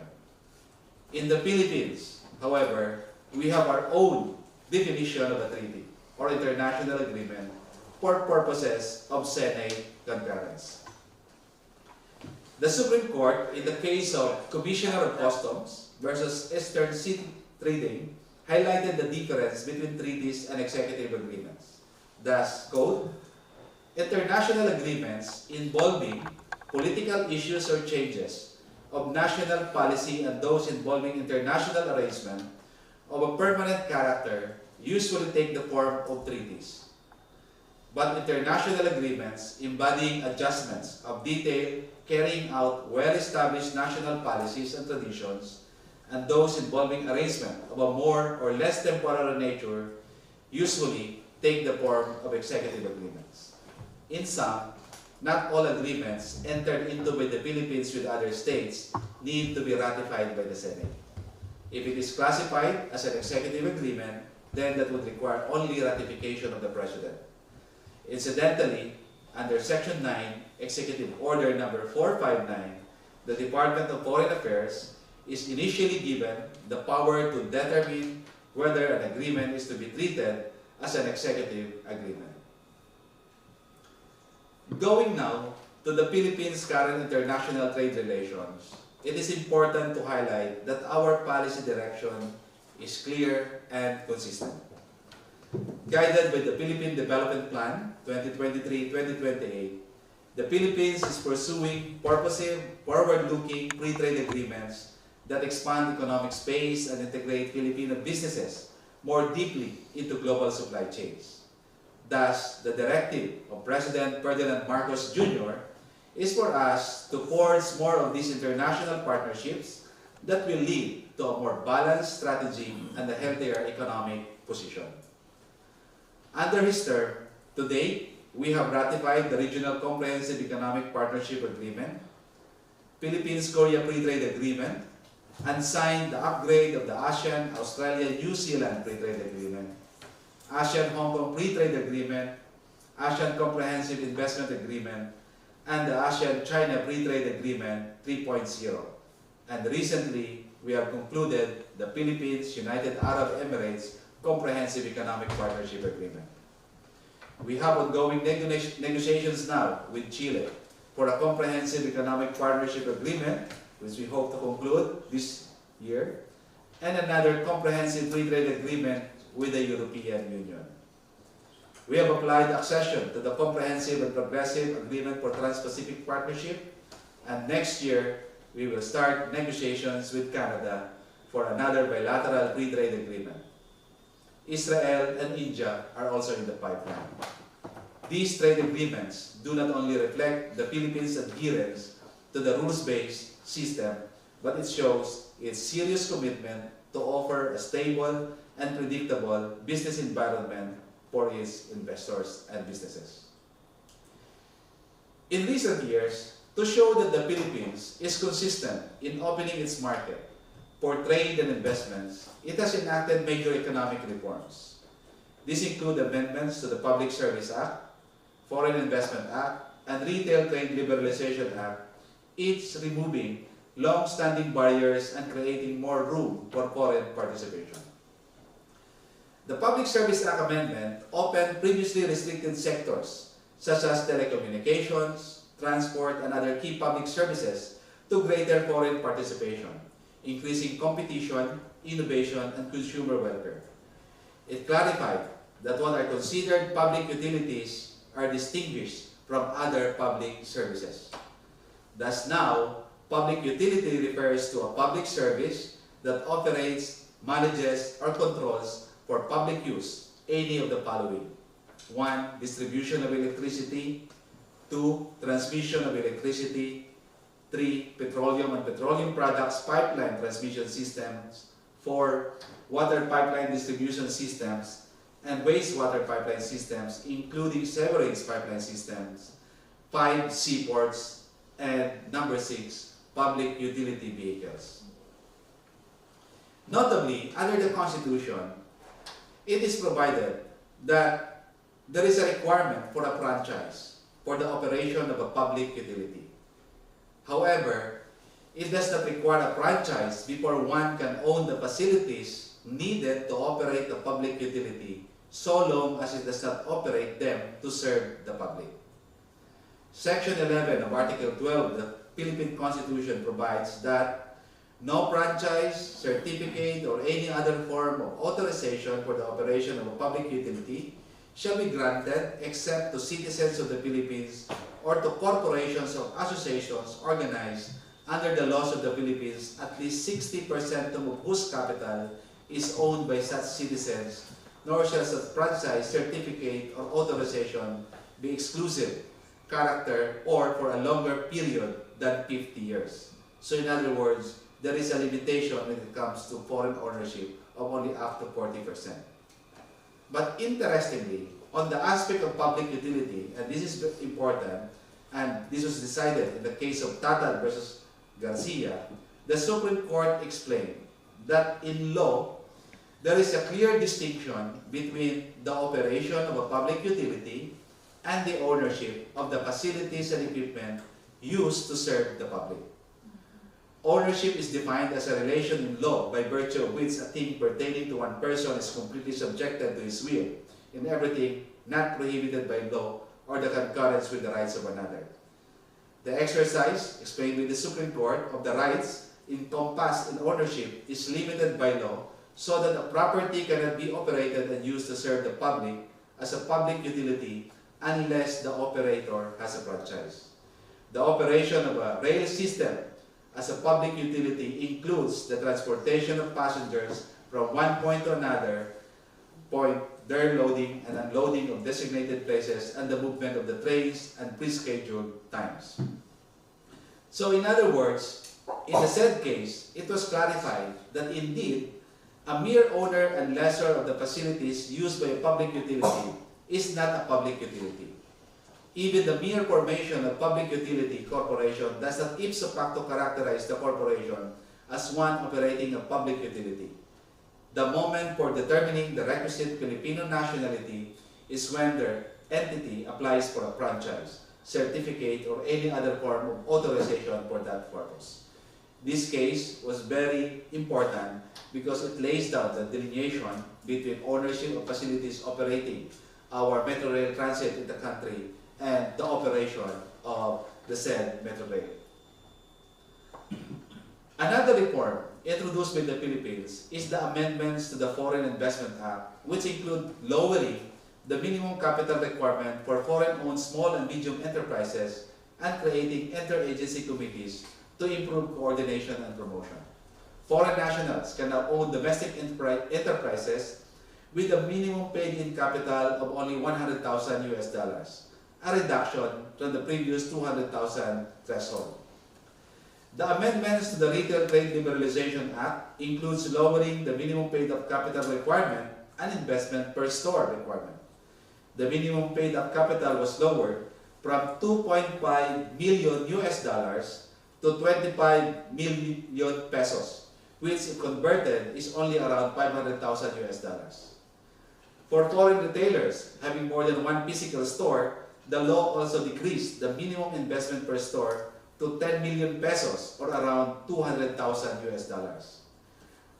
In the Philippines, however, we have our own definition of a treaty or international agreement for purposes of Senate concurrence. The Supreme Court, in the case of Commissioner of Customs versus Eastern Sea Trading, highlighted the difference between treaties and executive agreements. Thus, quote, international agreements involving political issues or changes of national policy and those involving international arrangement of a permanent character usually take the form of treaties. But international agreements embodying adjustments of detail carrying out well-established national policies and traditions, and those involving arrangement of a more or less temporary nature usually take the form of executive agreements. In sum, not all agreements entered into by the Philippines with other states need to be ratified by the Senate. If it is classified as an executive agreement, then that would require only ratification of the President. Incidentally, under Section 9, Executive Order Number 459, the Department of Foreign Affairs is initially given the power to determine whether an agreement is to be treated as an executive agreement. Going now to the Philippines' current international trade relations, it is important to highlight that our policy direction is clear and consistent. Guided by the Philippine Development Plan 2023-2028, the Philippines is pursuing purposive, forward-looking free trade agreements that expand economic space and integrate Filipino businesses more deeply into global supply chains. Thus, the directive of President Ferdinand Marcos Jr. is for us to forge more of these international partnerships that will lead to a more balanced strategy and a healthier economic position. Under his term, to date, we have ratified the Regional Comprehensive Economic Partnership Agreement, Philippines-Korea Free Trade Agreement, and signed the upgrade of the ASEAN-Australia-New Zealand Free Trade Agreement, ASEAN-Hong Kong Free Trade Agreement, ASEAN Comprehensive Investment Agreement, and the ASEAN-China Free Trade Agreement 3.0. And recently, we have concluded the Philippines-United Arab Emirates Comprehensive Economic Partnership Agreement. We have ongoing negotiations now with Chile for a Comprehensive Economic Partnership Agreement, which we hope to conclude this year, and another Comprehensive Free Trade Agreement with the European Union. We have applied accession to the Comprehensive and Progressive Agreement for Trans-Pacific Partnership, and next year we will start negotiations with Canada for another bilateral free trade agreement. Israel and India are also in the pipeline. These trade agreements do not only reflect the Philippines' adherence to the rules-based system, but it shows its serious commitment to offer a stable and predictable business environment for its investors and businesses. In recent years, to show that the Philippines is consistent in opening its market for trade and investments, it has enacted major economic reforms. These include amendments to the Public Service Act, Foreign Investment Act, and Retail Trade Liberalization Act, each removing long-standing barriers and creating more room for foreign participation. The Public Service Act amendment opened previously restricted sectors such as telecommunications, transport, and other key public services to greater foreign participation, increasing competition, innovation, and consumer welfare. It clarified that what are considered public utilities are distinguished from other public services. Thus now, public utility refers to a public service that operates, manages, or controls for public use any of the following: 1. Distribution of electricity. 2. Transmission of electricity. 3. Petroleum and petroleum products pipeline transmission systems. 4. Water pipeline distribution systems and wastewater pipeline systems, including sewerage pipeline systems. 5. Seaports. And number 6. Public utility vehicles. Notably, under the Constitution, it is provided that there is a requirement for a franchise for the operation of a public utility. However, it does not require a franchise before one can own the facilities needed to operate the public utility, so long as it does not operate them to serve the public. Section 11 of Article 12 of the Philippine Constitution provides that no franchise, certificate, or any other form of authorization for the operation of a public utility shall be granted except to citizens of the Philippines or to corporations or associations organized under the laws of the Philippines, at least 60% of whose capital is owned by such citizens, nor shall such franchise, certificate, or authorization be exclusive, character, or for a longer period than 50 years. So in other words, there is a limitation when it comes to foreign ownership of only up to 40%. But interestingly, on the aspect of public utility, and this is important, and this was decided in the case of Tatal versus Garcia, the Supreme Court explained that in law, there is a clear distinction between the operation of a public utility and the ownership of the facilities and equipment used to serve the public. Ownership is defined as a relation in law by virtue of which a thing pertaining to one person is completely subjected to his will in everything not prohibited by law or the concurrence with the rights of another. The exercise, explained by the Supreme Court, of the rights encompassed in ownership is limited by law so that a property cannot be operated and used to serve the public as a public utility unless the operator has a franchise. The operation of a rail system as a public utility includes the transportation of passengers from one point to another point, their loading and unloading of designated places, and the movement of the trains and pre-scheduled times. So in other words, in the said case, it was clarified that indeed, a mere owner and lessor of the facilities used by a public utility is not a public utility. Even the mere formation of public utility corporation does not ipso facto characterize the corporation as one operating a public utility. The moment for determining the requisite Filipino nationality is when their entity applies for a franchise, certificate, or any other form of authorization for that purpose. This case was very important because it lays down the delineation between ownership of facilities operating our metro rail transit in the country and the operation of the said metro rail. Another reform introduced by the Philippines is the amendments to the Foreign Investment Act, which include lowering the minimum capital requirement for foreign-owned small and medium enterprises and creating interagency committees to improve coordination and promotion. Foreign nationals can now own domestic enterprises with a minimum paid-in capital of only $100,000 US, a reduction from the previous $200,000 threshold. The amendments to the Retail Trade Liberalization Act includes lowering the minimum paid-up capital requirement and investment per store requirement. The minimum paid-up capital was lowered from $2.5 million US to 25 million pesos, which if converted is only around $500,000 US. For foreign retailers having more than one physical store, the law also decreased the minimum investment per store to 10 million pesos or around $200,000 US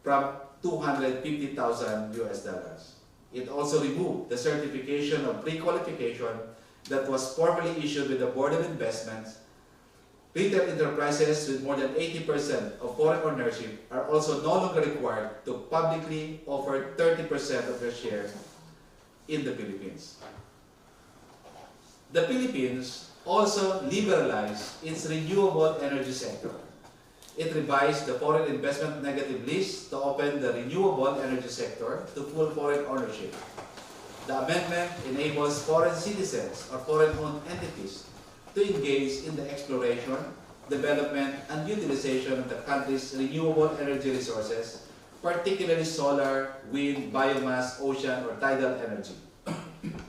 from $250,000 US. It also removed the certification of pre-qualification that was formerly issued with the Board of Investments. Retail enterprises with more than 80% of foreign ownership are also no longer required to publicly offer 30% of their shares in the Philippines. The Philippines also liberalized its renewable energy sector. It revised the foreign investment negative list to open the renewable energy sector to full foreign ownership. The amendment enables foreign citizens or foreign-owned entities to engage in the exploration, development, and utilization of the country's renewable energy resources, particularly solar, wind, biomass, ocean, or tidal energy.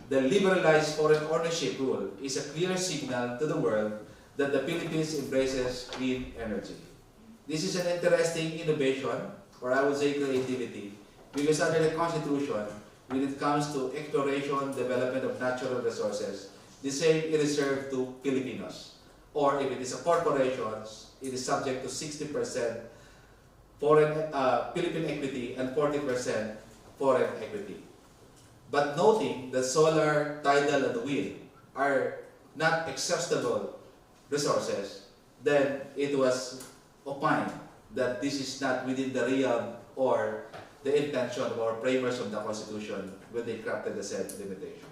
The liberalized foreign ownership rule is a clear signal to the world that the Philippines embraces clean energy. This is an interesting innovation, or I would say creativity, because under the Constitution, when it comes to exploration, development of natural resources, the same is reserved to Filipinos. or if it is a corporation, it is subject to 60% foreign Philippine equity and 40% foreign equity. But noting that solar, tidal, and wind are not exhaustible resources, then it was opined that this is not within the realm or the intention of our framers of the Constitution when they crafted the said limitation.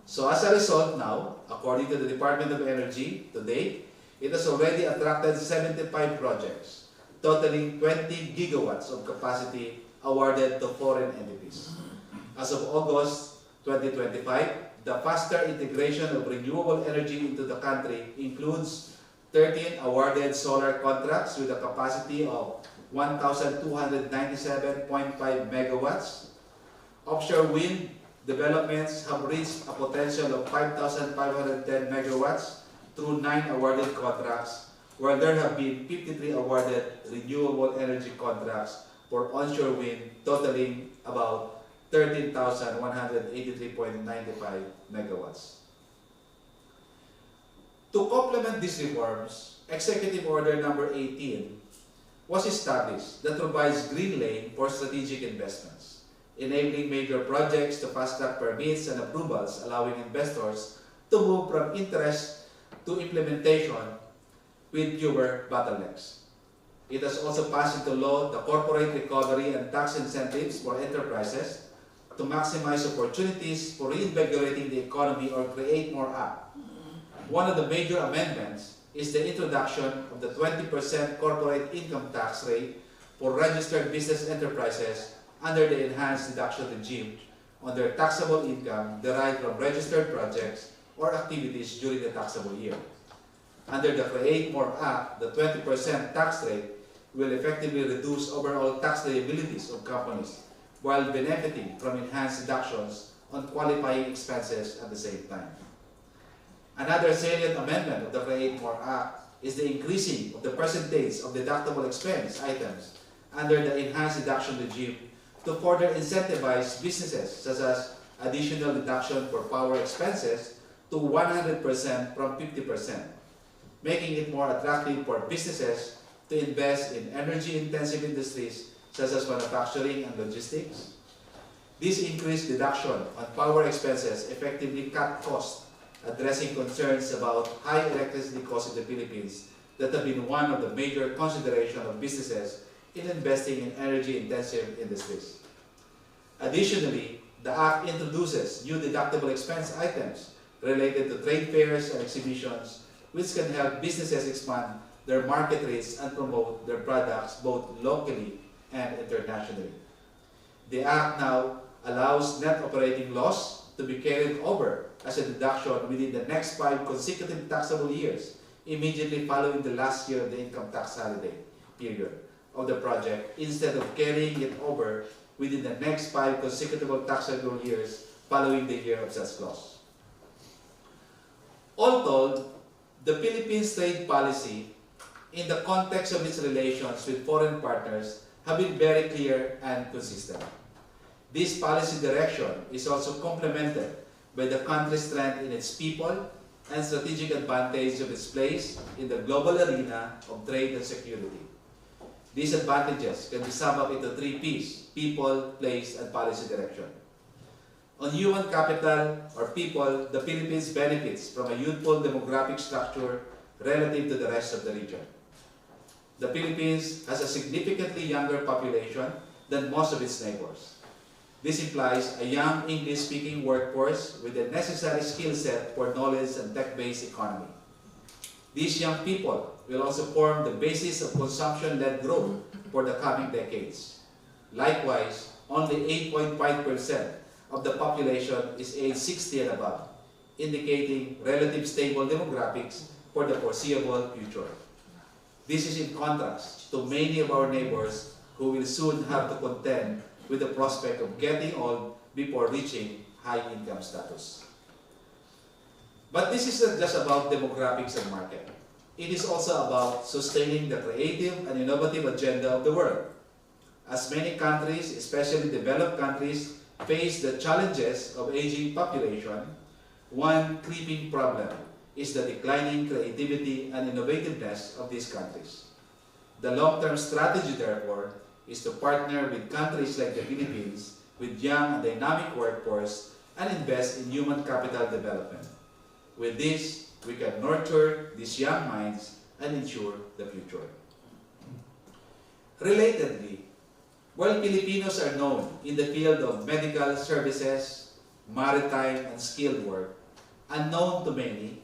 So as a result now, according to the Department of Energy, to date, it has already attracted 75 projects, totaling 20 gigawatts of capacity awarded to foreign entities. As of August 2025, the faster integration of renewable energy into the country includes 13 awarded solar contracts with a capacity of 1,297.5 megawatts. Offshore wind developments have reached a potential of 5,510 megawatts through 9 awarded contracts, while there have been 53 awarded renewable energy contracts for onshore wind, totaling about 13,183.95 megawatts. To complement these reforms, Executive Order Number 18 was established that provides green lane for strategic investments, enabling major projects to fast-track permits and approvals, allowing investors to move from interest to implementation with fewer bottlenecks. It has also passed into law the corporate recovery and tax incentives for enterprises to maximize opportunities for reinvigorating the economy or create more act. One of the major amendments is the introduction of the 20% corporate income tax rate for registered business enterprises under the enhanced deduction regime on their taxable income derived from registered projects or activities during the taxable year. Under the Create More Act, the 20% tax rate will effectively reduce overall tax liabilities of companies while benefiting from enhanced deductions on qualifying expenses at the same time. Another salient amendment of the Create More Act is the increasing of the percentage of deductible expense items under the enhanced deduction regime to further incentivize businesses, such as additional deduction for power expenses to 100% from 50%, making it more attractive for businesses to invest in energy-intensive industries such as manufacturing and logistics. This increased deduction on power expenses effectively cut costs, addressing concerns about high electricity costs in the Philippines that have been one of the major considerations of businesses in investing in energy-intensive industries. Additionally, the Act introduces new deductible expense items related to trade fairs and exhibitions, which can help businesses expand their market reach and promote their products both locally and internationally. The Act now allows net operating loss to be carried over as a deduction within the next 5 consecutive taxable years, immediately following the last year of the income tax holiday period of the project, instead of carrying it over within the next 5 consecutive taxable years following the year of such loss. All told, the Philippines' trade policy, in the context of its relations with foreign partners, have been very clear and consistent. This policy direction is also complemented by the country's strength in its people and strategic advantage of its place in the global arena of trade and security. These advantages can be summed up into 3 P's: people, place, and policy direction. On human capital or people, the Philippines benefits from a youthful demographic structure relative to the rest of the region. The Philippines has a significantly younger population than most of its neighbors. This implies a young English-speaking workforce with the necessary skill set for knowledge and tech-based economy. These young people will also form the basis of consumption-led growth for the coming decades. Likewise, only 8.5% of the population is age 60 and above, indicating relative stable demographics for the foreseeable future. This is in contrast to many of our neighbors who will soon have to contend with the prospect of getting old before reaching high income status. But this isn't just about demographics and market. It is also about sustaining the creative and innovative agenda of the world. As many countries, especially developed countries, face the challenges of aging population, one creeping problem is the declining creativity and innovativeness of these countries. The long-term strategy, therefore, is to partner with countries like the Philippines with young and dynamic workforce and invest in human capital development. With this, we can nurture these young minds and ensure the future. Relatedly, while Filipinos are known in the field of medical services, maritime, and skilled work, unknown to many,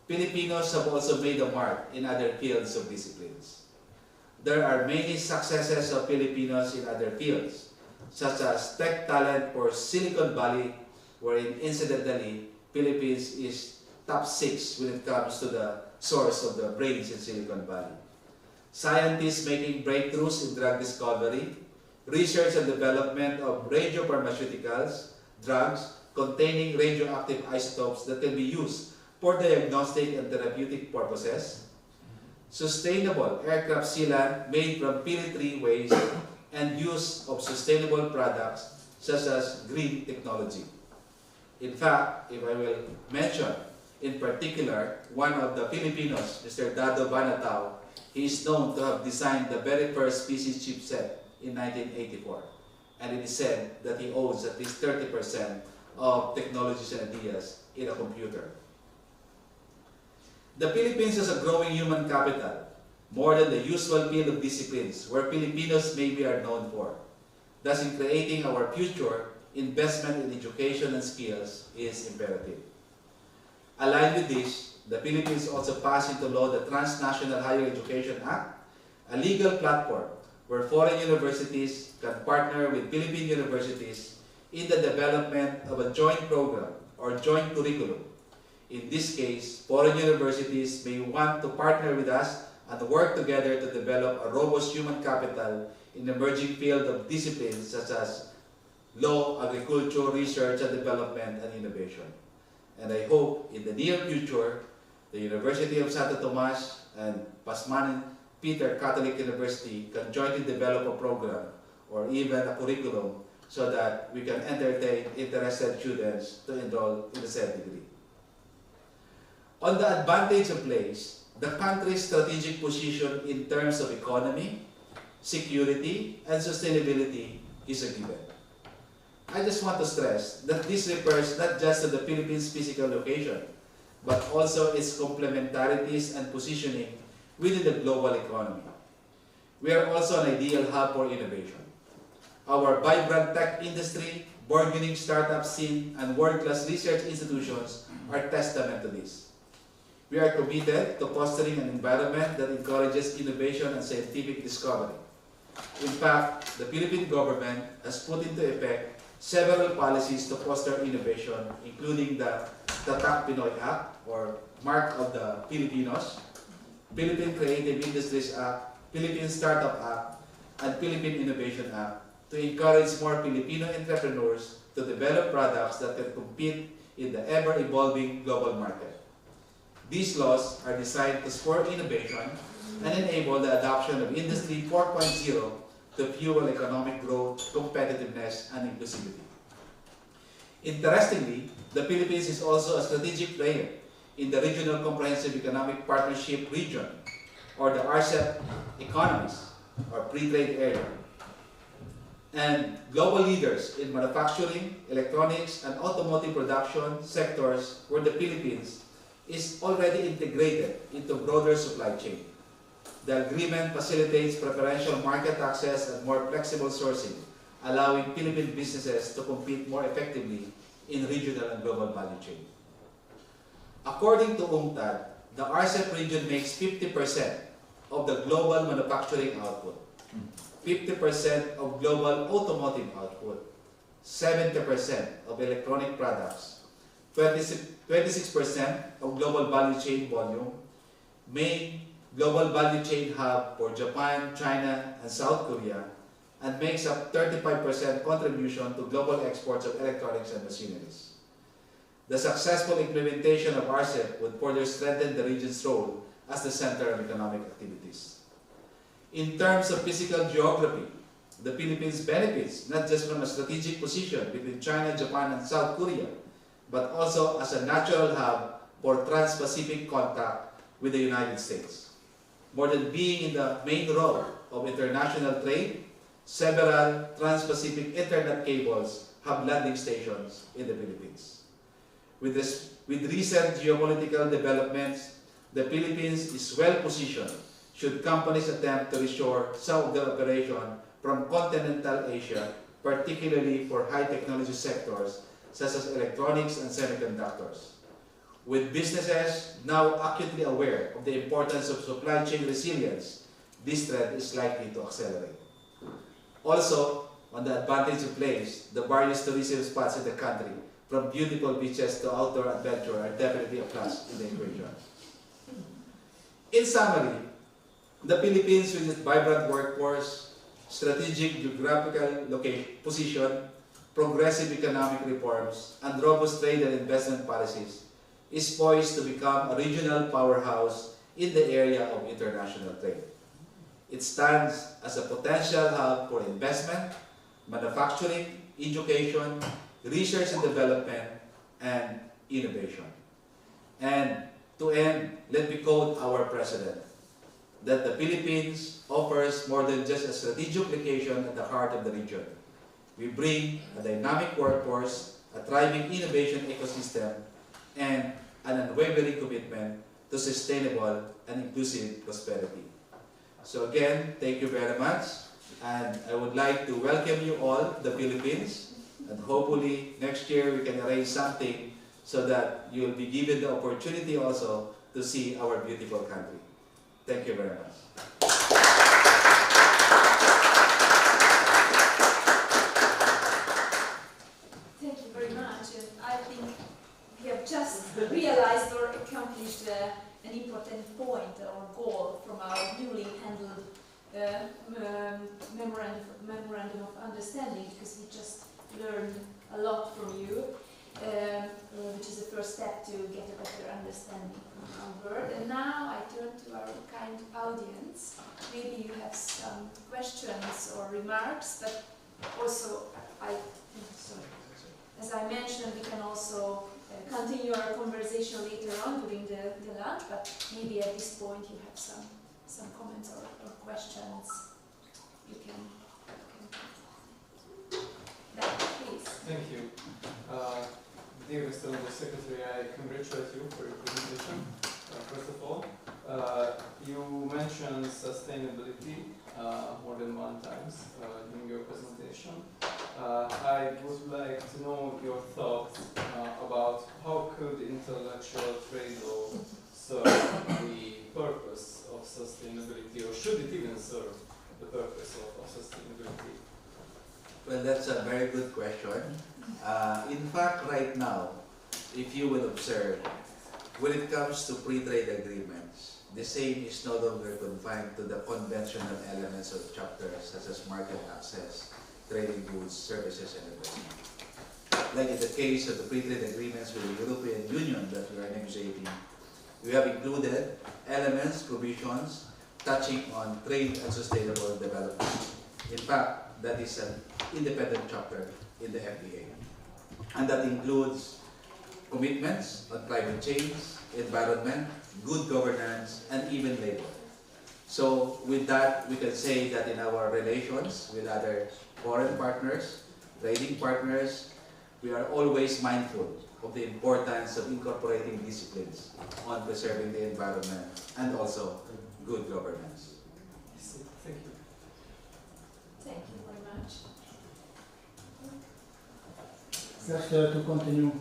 Filipinos have also made a mark in other fields of disciplines. There are many successes of Filipinos in other fields, such as tech talent for Silicon Valley, wherein incidentally, Philippines is top 6 when it comes to the source of the brains in Silicon Valley. Scientists making breakthroughs in drug discovery, research and development of radiopharmaceuticals, drugs containing radioactive isotopes that can be used for diagnostic and therapeutic purposes, sustainable aircraft sealant made from pelletry waste, and use of sustainable products such as green technology. In fact, if I will mention in particular one of the Filipinos, Mr. Dado Banatao, he is known to have designed the very first PC chipset in 1984, and it is said that he owns at least 30% of technologies and ideas in a computer. The Philippines has a growing human capital, more than the usual field of disciplines where Filipinos maybe are known for. Thus, in creating our future, investment in education and skills is imperative. Aligned with this, the Philippines also passed into law the Transnational Higher Education Act, a legal platform where foreign universities can partner with Philippine universities in the development of a joint program or joint curriculum. In this case, foreign universities may want to partner with us and work together to develop a robust human capital in the emerging field of disciplines such as law, agriculture, research and development, and innovation. And I hope in the near future, the University of Santo Tomas and Pasman Peter Catholic University can jointly develop a program or even a curriculum so that we can entertain interested students to enroll in the said degree. On the advantage of place, the country's strategic position in terms of economy, security, and sustainability is a given. I just want to stress that this refers not just to the Philippines' physical location, but also its complementarities and positioning within the global economy. We are also an ideal hub for innovation. Our vibrant tech industry, burgeoning startup scene, and world-class research institutions are testament to this. We are committed to fostering an environment that encourages innovation and scientific discovery. In fact, the Philippine government has put into effect several policies to foster innovation, including the Tatak Pinoy Act, or Mark of the Filipinos, Philippine Creative Industries Act, Philippine Startup Act, and Philippine Innovation Act to encourage more Filipino entrepreneurs to develop products that can compete in the ever-evolving global market. These laws are designed to spur innovation and enable the adoption of Industry 4.0 to fuel economic growth, competitiveness, and inclusivity. Interestingly, the Philippines is also a strategic player in the Regional Comprehensive Economic Partnership region, or the RCEP economies, or free trade area, and global leaders in manufacturing, electronics, and automotive production sectors where the Philippines is already integrated into broader supply chain. The agreement facilitates preferential market access and more flexible sourcing, allowing Philippine businesses to compete more effectively in regional and global value chain. According to UNCTAD, the RCEP region makes 50% of the global manufacturing output, 50% of global automotive output, 70% of electronic products, 26% of global value chain volume, main global value chain hub for Japan, China, and South Korea, and makes up 35% contribution to global exports of electronics and machineries. The successful implementation of RCEP would further strengthen the region's role as the center of economic activities. In terms of physical geography, the Philippines benefits not just from a strategic position between China, Japan, and South Korea, but also as a natural hub for trans-Pacific contact with the United States. More than being in the main role of international trade, several trans-Pacific internet cables have landing stations in the Philippines. With recent geopolitical developments, the Philippines is well positioned should companies attempt to reshore some of their operation from continental Asia, particularly for high technology sectors such as electronics and semiconductors. With businesses now acutely aware of the importance of supply chain resilience, this trend is likely to accelerate. Also, on the advantage of place, the various tourism spots in the country, from beautiful beaches to outdoor adventure, are definitely a plus in the equation. In summary, the Philippines, with its vibrant workforce, strategic geographical position, progressive economic reforms, and robust trade and investment policies, is poised to become a regional powerhouse in the area of international trade. It stands as a potential hub for investment, manufacturing, education, research and development, and innovation. And to end, let me quote our President, that the Philippines offers more than just a strategic location at the heart of the region. We bring a dynamic workforce, a thriving innovation ecosystem, and an unwavering commitment to sustainable and inclusive prosperity. So again, thank you very much, and I would like to welcome you all to the Philippines, and hopefully next year we can arrange something so that you will be given the opportunity also to see our beautiful country. Thank you very much. Thank you very much. And I think we have just realized or accomplished an important point or goal from our newly handled memorandum of understanding, because we just learned a lot from you, which is the first step to get a better understanding from our world. And now I turn to our kind audience. Maybe you have some questions or remarks, but also as I mentioned, we can also continue our conversation later on during the lunch, but maybe at this point you have some comments or questions. You can please. Thank you. Dear Mr. Undersecretary, I congratulate you for your presentation. First of all, you mentioned sustainability more than one time during your presentation. I would like to know your thoughts about how could intellectual trade law serve the purpose of sustainability, or should it even serve the purpose of sustainability? Well, that's a very good question. In fact, right now, if you will observe, when it comes to free trade agreements, the same is no longer confined to the conventional elements of chapters such as market access, trading goods, services, and investment. Like in the case of the free trade agreements with the European Union that we are negotiating, we have included elements, provisions, touching on trade and sustainable development. In fact, that is an independent chapter in the FTA. And that includes commitments on climate change, environment, good governance, and even labor. So with that, we can say that in our relations with other foreign partners, trading partners, we are always mindful of the importance of incorporating disciplines on preserving the environment and also good governance. Thank you. Thank you very much. Just to continue,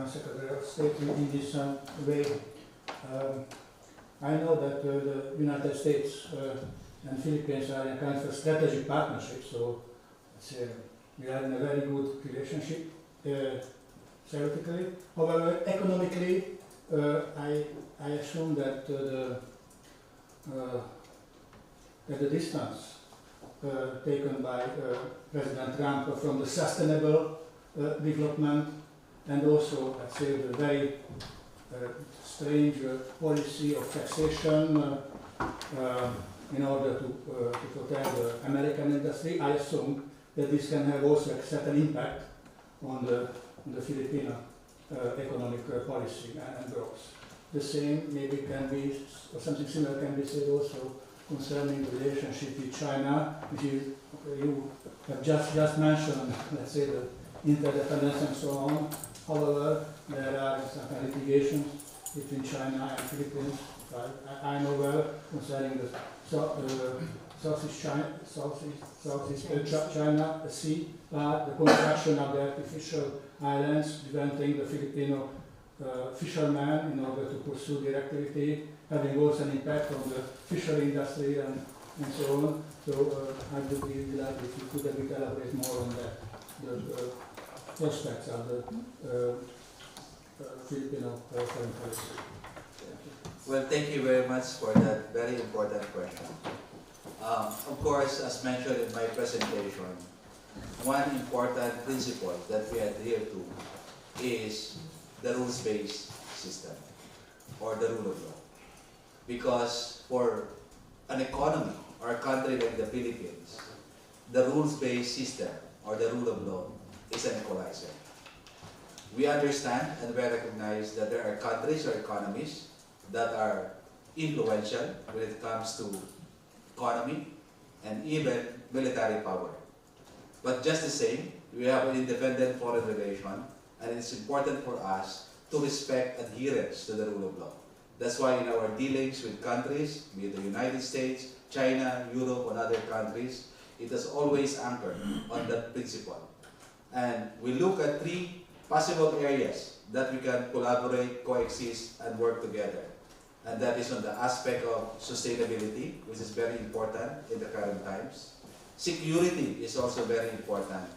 Secretary of State, in this way, I know that the United States and Philippines are in a kind of a strategic partnership, so we are in a very good relationship theoretically. However, economically, I assume that the distance taken by President Trump from the sustainable development and also, let's say, the very strange policy of taxation in order to protect the American industry, I assume that this can have also a certain impact on the Filipino economic policy and growth. The same maybe can be, or something similar can be said also concerning the relationship with China, which you have just mentioned, let's say, the interdependence and so on. However, there are some litigations between China and Philippines. I know well concerning the Southeast China Sea, the construction of the artificial islands, preventing the Filipino fishermen in order to pursue their activity, having also an impact on the fishery industry and so on. So I would be delighted if you could a bit elaborate more on that, the prospects of the Filipino foreign policy. Well, thank you very much for that very important question. Of course, as mentioned in my presentation, one important principle that we adhere to is the rules-based system, or the rule of law. Because for an economy or a country like the Philippines, the rules-based system, or the rule of law, is an equalizer. We understand and we recognize that there are countries or economies that are influential when it comes to economy and even military power. But just the same, we have an independent foreign relation, and it's important for us to respect adherence to the rule of law. That's why in our dealings with countries, be it the United States, China, Europe, and other countries, it is always anchored on that principle. And we look at three possible areas that we can collaborate, coexist, and work together. And that is on the aspect of sustainability, which is very important in the current times. Security is also very important.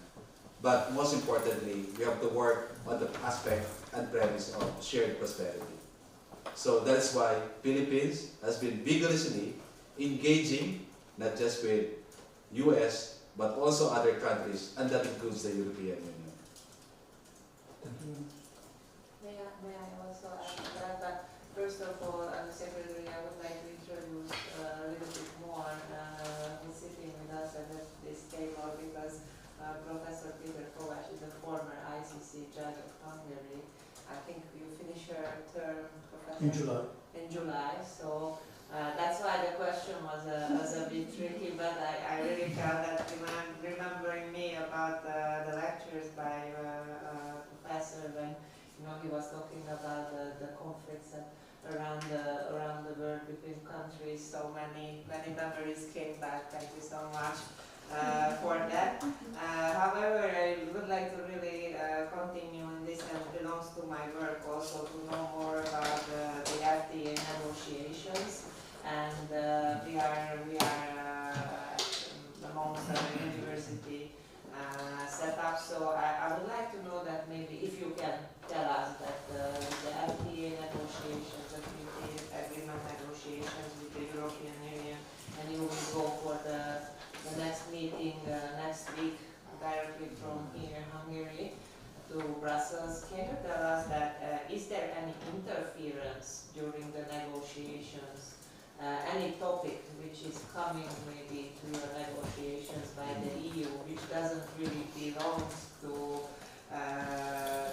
But most importantly, we have to work on the aspect and premise of shared prosperity. So that's why Philippines has been vigorously engaging, not just with US, but also other countries, and that includes the European Union. Thank you. May I also add that, first of all, Secretary, I would like to introduce a little bit more who's sitting with us at this table, because Professor Peter Kovács is a former ICC judge of Hungary. I think you finish your term, Professor? In July. In July, so that's why the question was a bit tricky, but I really felt that remembering me about the lectures by Professor when he was talking about the conflicts around the world between countries. So many memories came back. Thank you so much for that. However, I would like to really continue in this, and it belongs to my work also to know more about the FTA negotiations. And we are amongst the university set up. So I would like to know that maybe if you can tell us that the FTA negotiations, the free agreement negotiations with the European Union, and you will go for the next meeting next week directly from here, Hungary, to Brussels. Can you tell us that is there any interference during the negotiations? Any topic which is coming maybe to your negotiations by the EU, which doesn't really belong to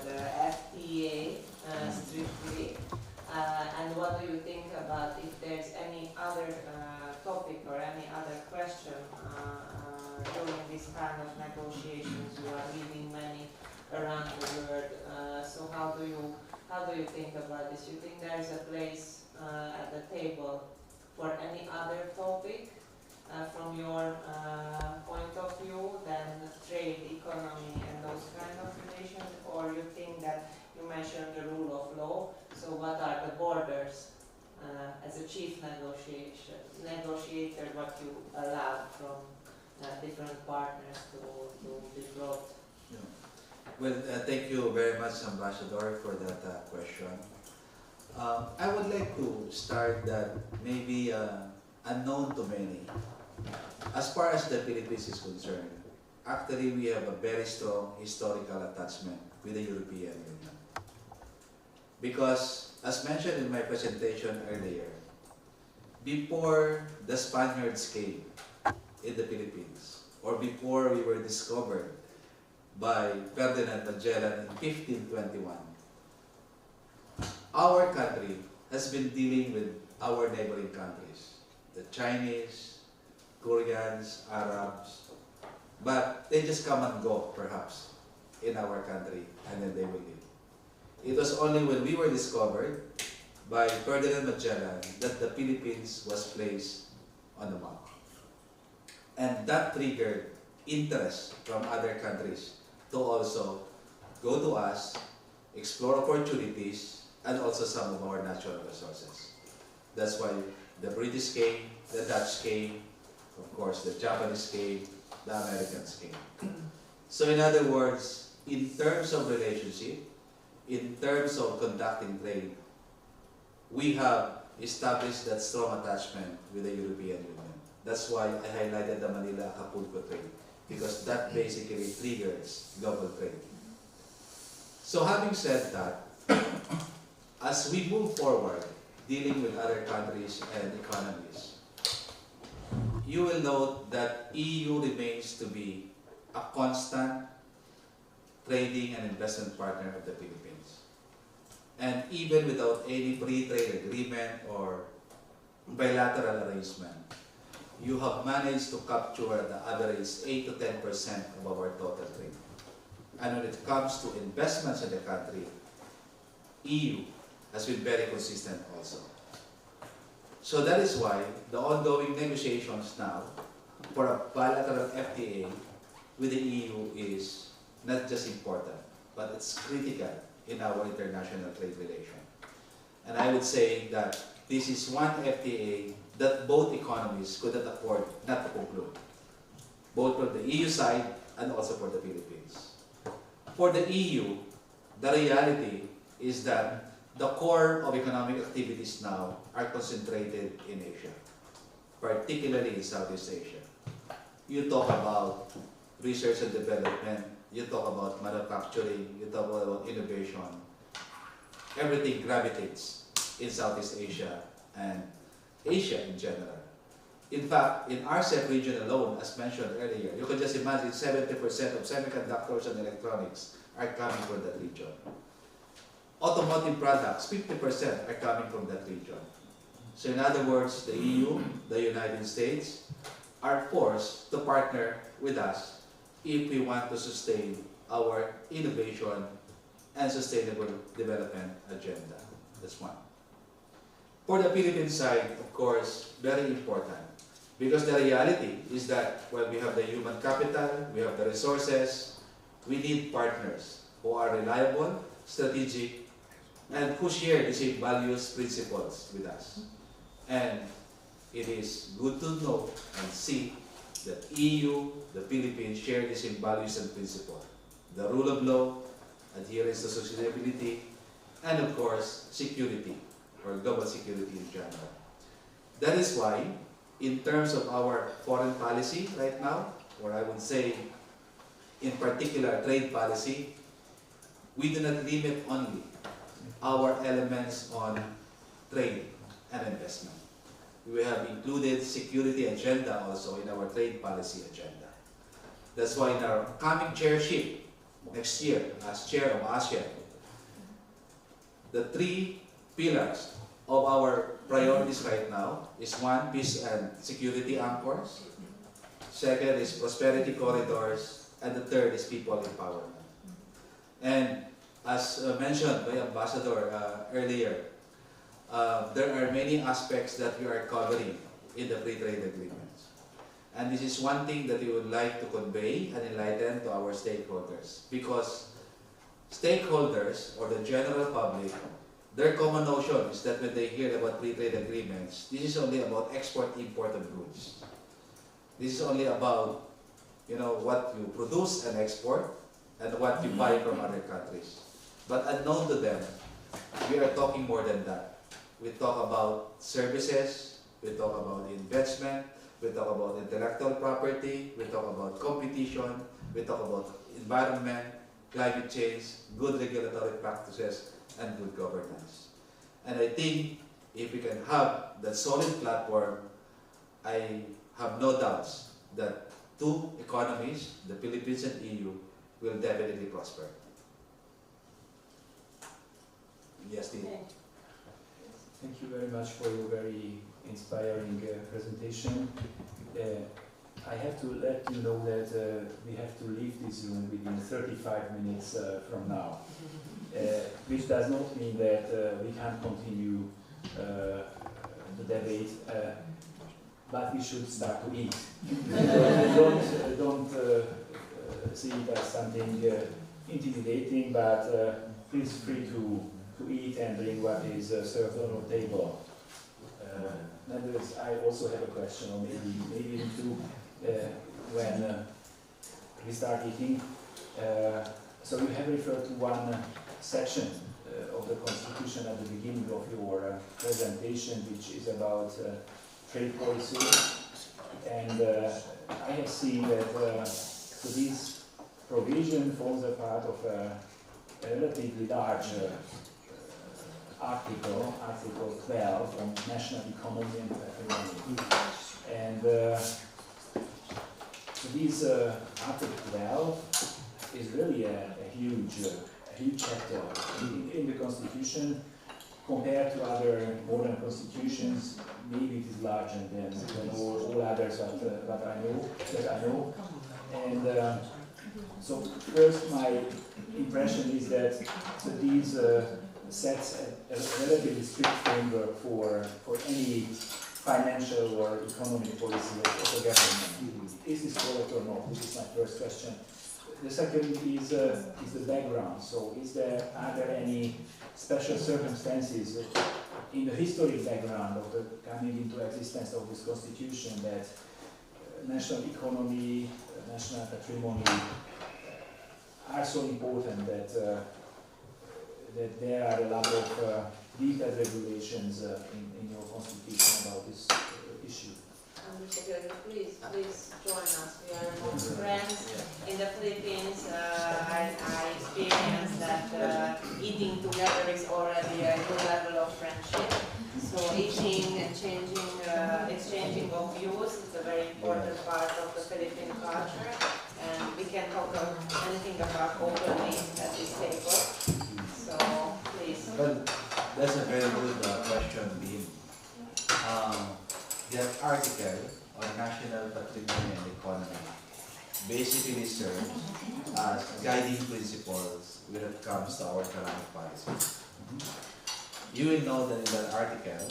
the FTA strictly, and what do you think about if there's any other topic or any other question during this kind of negotiations? You are leading many around the world, so how do you think about this? You think there is a place at the table for any other topic from your point of view than trade, economy, and those kind of relations? Or you think that you mentioned the rule of law, so what are the borders as a chief negotiator, what you allow from different partners to be brought? Yeah. Well, thank you very much, Ambassador, for that question. I would like to start that maybe unknown to many. As far as the Philippines is concerned, actually we have a very strong historical attachment with the European Union. Because, as mentioned in my presentation earlier, before the Spaniards came in the Philippines, or before we were discovered by Ferdinand Magellan in 1521, our country has been dealing with our neighboring countries, the Chinese, Koreans, Arabs, but they just come and go, perhaps, in our country, and then they will leave. It was only when we were discovered by Ferdinand Magellan that the Philippines was placed on the map. And that triggered interest from other countries to also go to us, explore opportunities, and also some of our natural resources. That's why the British came, the Dutch came, of course the Japanese came, the Americans came. So in other words, in terms of relationship, in terms of conducting trade, we have established that strong attachment with the European Union. That's why I highlighted the Manila-Acapulco trade, because that basically triggers global trade. So having said that, as we move forward dealing with other countries and economies, you will note that EU remains to be a constant trading and investment partner of the Philippines. And even without any free trade agreement or bilateral arrangement, you have managed to capture the average 8 to 10% of our total trade. And when it comes to investments in the country, EU has been very consistent also. So that is why the ongoing negotiations now for a bilateral FTA with the EU is not just important, but it's critical in our international trade relation. And I would say that this is one FTA that both economies could not afford not to conclude, both for the EU side and also for the Philippines. For the EU, the reality is that the core of economic activities now are concentrated in Asia, particularly in Southeast Asia. You talk about research and development, you talk about manufacturing, you talk about innovation. Everything gravitates in Southeast Asia and Asia in general. In fact, in RCEP region alone, as mentioned earlier, you can just imagine 70% of semiconductors and electronics are coming from that region. Automotive products, 50% are coming from that region. So in other words, the EU, the United States, are forced to partner with us if we want to sustain our innovation and sustainable development agenda. That's one. For the Philippine side, of course, very important, because the reality is that while we have the human capital, we have the resources, we need partners who are reliable, strategic, and who share the same values, principles with us. And it is good to know and see that EU, the Philippines share the same values and principles. The rule of law, adherence to sustainability, and of course, security, or global security in general. That is why, in terms of our foreign policy right now, or I would say, in particular, trade policy, we do not limit only our elements on trade and investment. We have included security agenda also in our trade policy agenda. That's why in our coming chairship next year as chair of ASEAN, the three pillars of our priorities right now is one, peace and security anchors. Second is prosperity corridors, and the third is people empowerment. And as mentioned by Ambassador earlier, there are many aspects that we are covering in the free trade agreements. And this is one thing that we would like to convey and enlighten to our stakeholders, because stakeholders, or the general public, their common notion is that when they hear about free trade agreements, this is only about export-import of goods. This is only about, what you produce and export and what you buy from other countries. But unknown to them, we are talking more than that. We talk about services, we talk about investment, we talk about intellectual property, we talk about competition, we talk about environment, climate change, good regulatory practices, and good governance. And I think if we can have that solid platform, I have no doubts that two economies, the Philippines and EU, will definitely prosper. Yes, Dean. Okay. Thank you very much for your very inspiring presentation. I have to let you know that we have to leave this room within 35 minutes from now, which does not mean that we can't continue the debate, but we should start to eat. Don't see it as something intimidating, but please free to eat and drink what is served on the table. Nevertheless, I also have a question, or maybe two, when we start eating. So you have referred to one section of the Constitution at the beginning of your presentation, which is about trade policy. And I have seen that so this provision forms a part of a relatively large Article 12 on national economy and patrimony. And so this Article 12 is really a huge chapter in the Constitution. Compared to other modern constitutions, maybe it is larger than all others that I know. And so first, my impression is that these sets a relatively strict framework for any financial or economic policy of the government. Is this correct or not? This is my first question. The second is the background. So are there any special circumstances in the historic background of the coming into existence of this constitution that national economy, national patrimony are so important that there are a lot of detailed regulations in your constitution about this issue? Mr. Secretary, please join us. We are among friends in the Philippines. I experienced that eating together is already a good level of friendship. So eating and exchanging of views is a very important part of the Philippine culture, and we can talk anything about openly at this table. So please. Well, that's a very good question, Dean. The article on national patrimony and economy basically serves as guiding principles when it comes to our economic policies. You will know that in that article,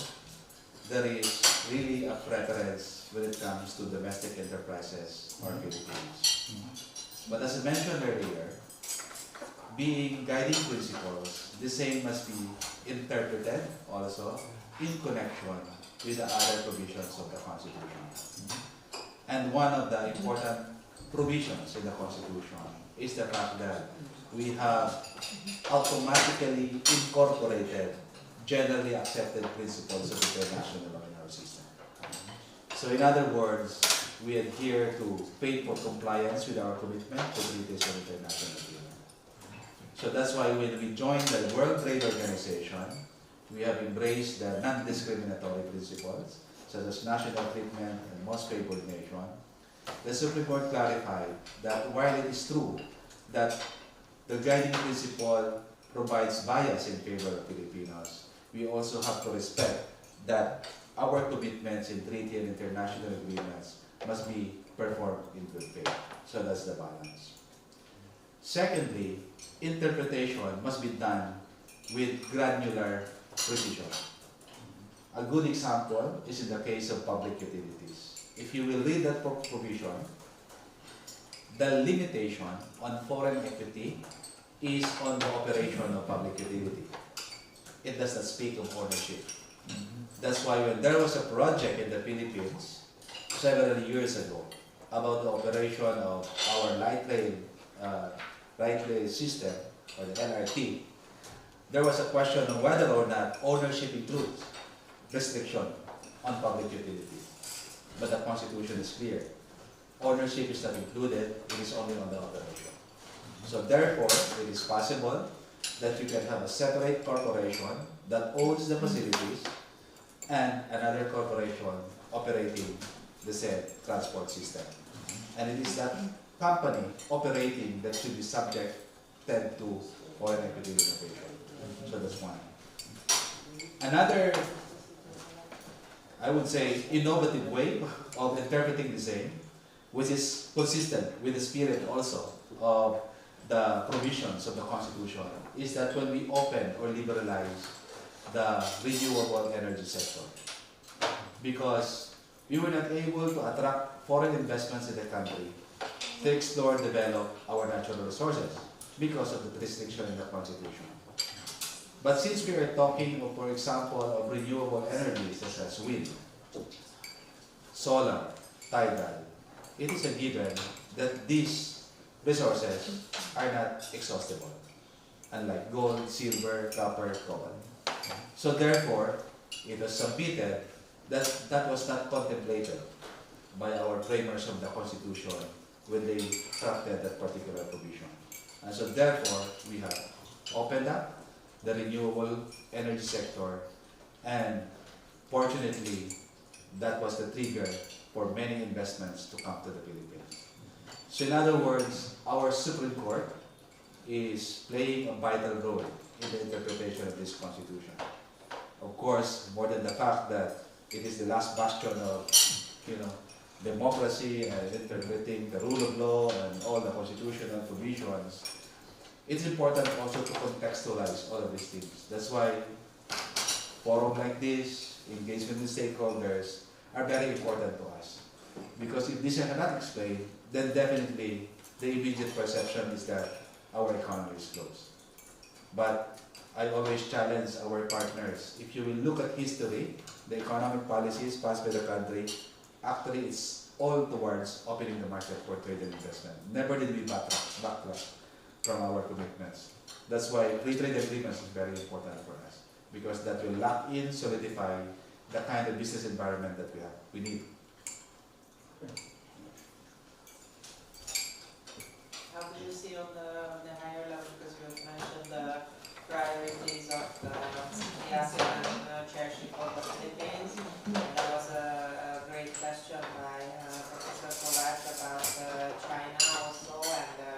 there is really a preference when it comes to domestic enterprises or Philippines. But as I mentioned earlier, being guiding principles, the same must be interpreted also in connection with the other provisions of the Constitution. And one of the important provisions in the Constitution is the fact that we have automatically incorporated generally accepted principles of international law in our system. So in other words, we adhere to faithful compliance with our commitment to treaties of international agreement. So that's why when we joined the World Trade Organization, we have embraced the non-discriminatory principles, such as national treatment and most favored nation. The Supreme Court clarified that while it is true that the guiding principle provides bias in favor of Filipinos, we also have to respect that our commitments in treaty and international agreements must be performed in good faith. So that's the balance. Secondly, interpretation must be done with granular precision. A good example is in the case of public utilities. If you will read that provision, the limitation on foreign equity is on the operation of public utility. It does not speak of ownership. That's why when there was a project in the Philippines several years ago about the operation of our light rail system, or the LRT, there was a question on whether or not ownership includes restriction on public utility. But the Constitution is clear. Ownership is not included, it is only on the operation. So therefore, it is possible that you can have a separate corporation that owns the facilities and another corporation operating the said transport system. And it is that company operating that should be subjected to foreign equity limitation. So that's one. Another, I would say, innovative way of interpreting the same, which is consistent with the spirit also of the provisions of the Constitution, is that when we open or liberalize the renewable energy sector, because we were not able to attract foreign investments in the country to explore and develop our natural resources because of the restriction in the Constitution. But since we are talking, of, for example, of renewable energies such as wind, solar, tidal, it is a given that these resources are not exhaustible, unlike gold, silver, copper, cobalt. So therefore, it was submitted that that was not contemplated by our framers of the Constitution when they crafted that particular provision. And so therefore, we have opened up the renewable energy sector, and fortunately, that was the trigger for many investments to come to the Philippines. So in other words, our Supreme Court is playing a vital role in the interpretation of this Constitution. Of course, more than the fact that it is the last bastion of, democracy and interpreting the rule of law and all the constitutional provisions, it's important also to contextualize all of these things. That's why forum like this, engagement with stakeholders, are very important to us. Because if this are not explained, then definitely the immediate perception is that our economy is closed. But I always challenge our partners, if you will look at history, the economic policies passed by the country, actually it's all towards opening the market for trade and investment. Never did we backtrack from our commitments. That's why free trade agreements is very important for us, because that will lock in, solidify the kind of business environment that we need. How do you see on the higher level, because you have mentioned the priorities of the ASEAN chairship of the Philippines, and there was a great question by Professor Kovac about China also, and the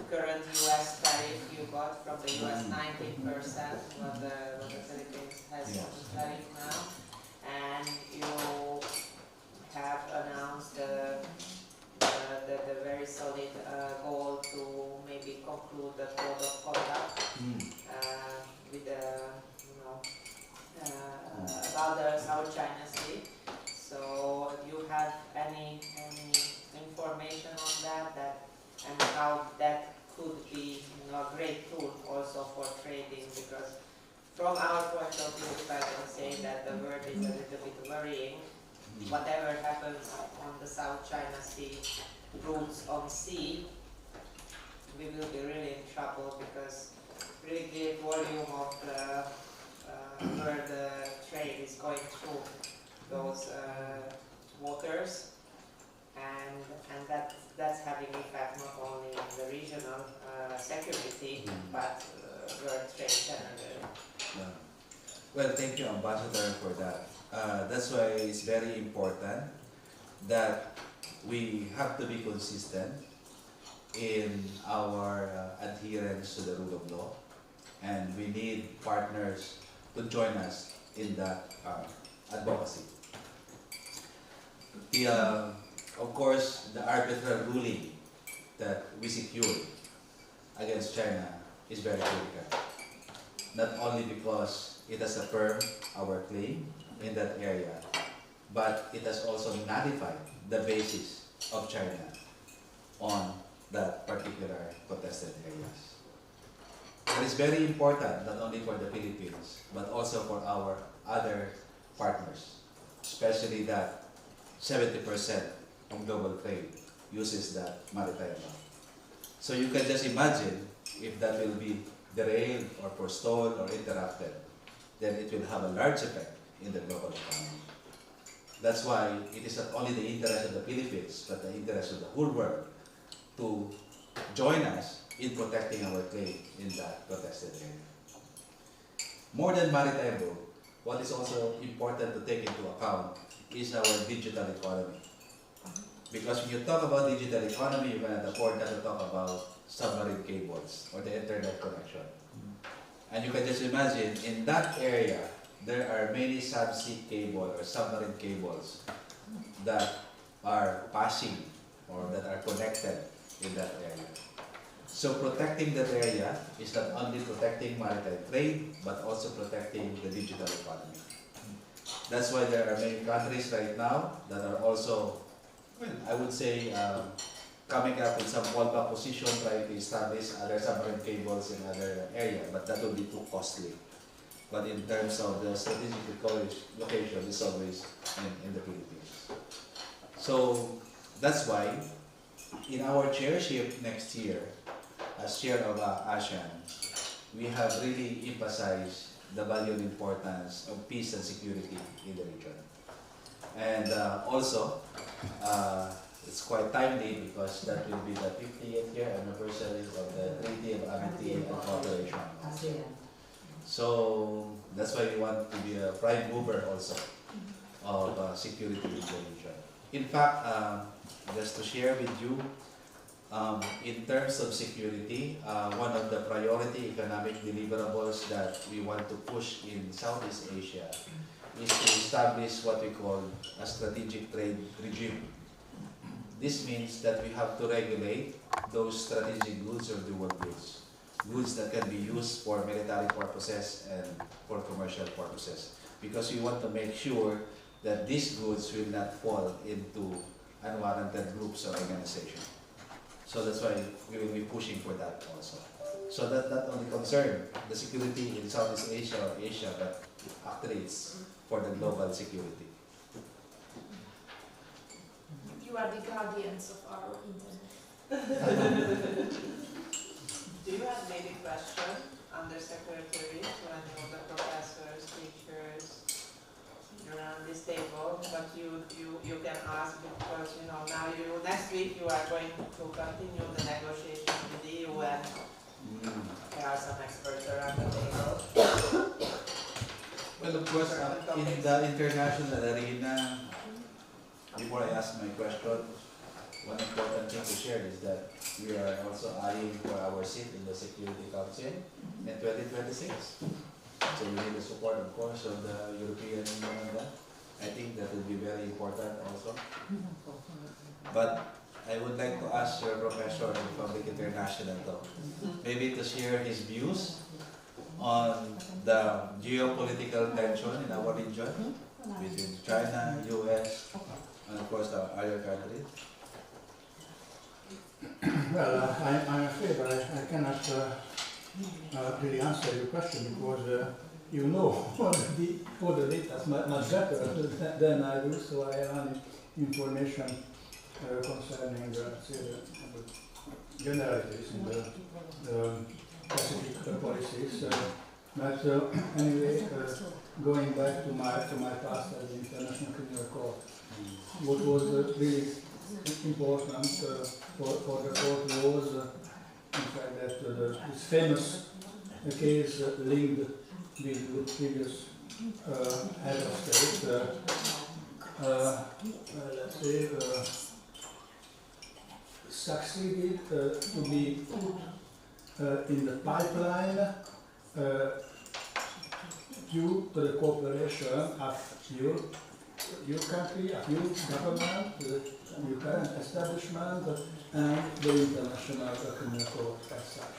current US tariff you got from the US 19%, what the Philippines has tariff now, and you have announced the very solid goal to maybe conclude the code of conduct with about the South China Sea. So do you have any information on that and how that could be a great tool also for trading? Because from our point of view, if I can say that the word is a little bit worrying. Whatever happens on the South China Sea routes on sea, we will be really in trouble, because really the volume of where the trade is going through those waters, and that's having effect not only on the regional security, but world trade generally. Yeah. Well, thank you, Ambassador, for that. That's why it's very important that we have to be consistent in our adherence to the rule of law, and we need partners to join us in that advocacy. Of course, the arbitral ruling that we secured against China is very critical, not only because it has affirmed our claim in that area, but it has also nullified the basis of China on that particular contested areas. It is very important not only for the Philippines, but also for our other partners, especially that 70% of global trade uses that maritime route. So you can just imagine if that will be derailed or forestalled or interrupted, then it will have a large effect in the global economy. That's why it is not only the interest of the Philippines, but the interest of the whole world to join us in protecting our trade in that protested area. More than maritime road, what is also important to take into account is our digital economy. Because when you talk about digital economy, you cannot afford not to talk about submarine cables or the internet connection. And you can just imagine, in that area, there are many subsea cable or submarine cables that are passing or that are connected in that area. So protecting that area is not only protecting maritime trade, but also protecting the digital economy. That's why there are many countries right now that are also, well, I would say, coming up with some fallback position, trying to establish other submarine cables in other areas, but that will be too costly. But in terms of the strategic location, it's always in the Philippines. So that's why in our chairship next year, as chair of ASEAN, we have really emphasized the value and importance of peace and security in the region. And also, it's quite timely because that will be the 50th year anniversary of the Treaty of Amity and Cooperation. So that's why we want to be a prime mover also of security in the region. In fact, just to share with you, in terms of security, one of the priority economic deliverables that we want to push in Southeast Asia is to establish what we call a strategic trade regime. This means that we have to regulate those strategic goods or dual goods. Goods that can be used for military purposes and for commercial purposes. Because we want to make sure that these goods will not fall into unwarranted groups or organizations. So that's why we will be pushing for that also. So that not only concern the security in Southeast Asia or Asia, but actually it's for the global security. You are the guardians of our internet. Do you have maybe question, Undersecretary, to any of the professors, teachers around this table? But you can ask because now next week you are going to continue the negotiation with the EU and there are some experts around the table. Well, of course, in the international arena, before I ask my question, one important thing to share is that we are also eyeing for our seat in the Security Council in 2026. So we need the support, of course, of the European Union on that. I think that will be very important also. But I would like to ask your professor in Public International though, maybe to share his views on the geopolitical tension in our region between China, US, and of course the other countries. Well, I'm afraid I cannot really answer your question because you know all the data much better than I do, so I have any information concerning the generalities in the Pacific policies. But anyway, going back to my past at the International Criminal Court, what was really important for the court was, in fact, that this famous case linked with the previous head of state, let's say, succeeded to be put in the pipeline due to the cooperation of your country, of your government, your current establishment, and the International Criminal Court as such.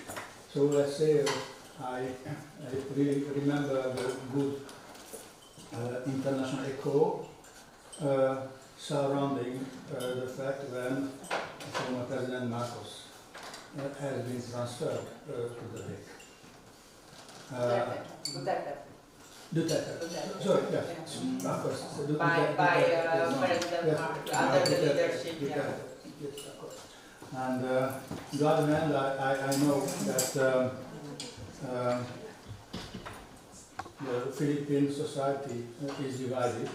So let's say I really remember the good international echo surrounding the fact when former President Marcos has been transferred to the Hague. Duterte. Sorry, yes. Of course. By President Marcos, under the leadership, Yes, of course. And on the other hand, I know that the Philippine society is divided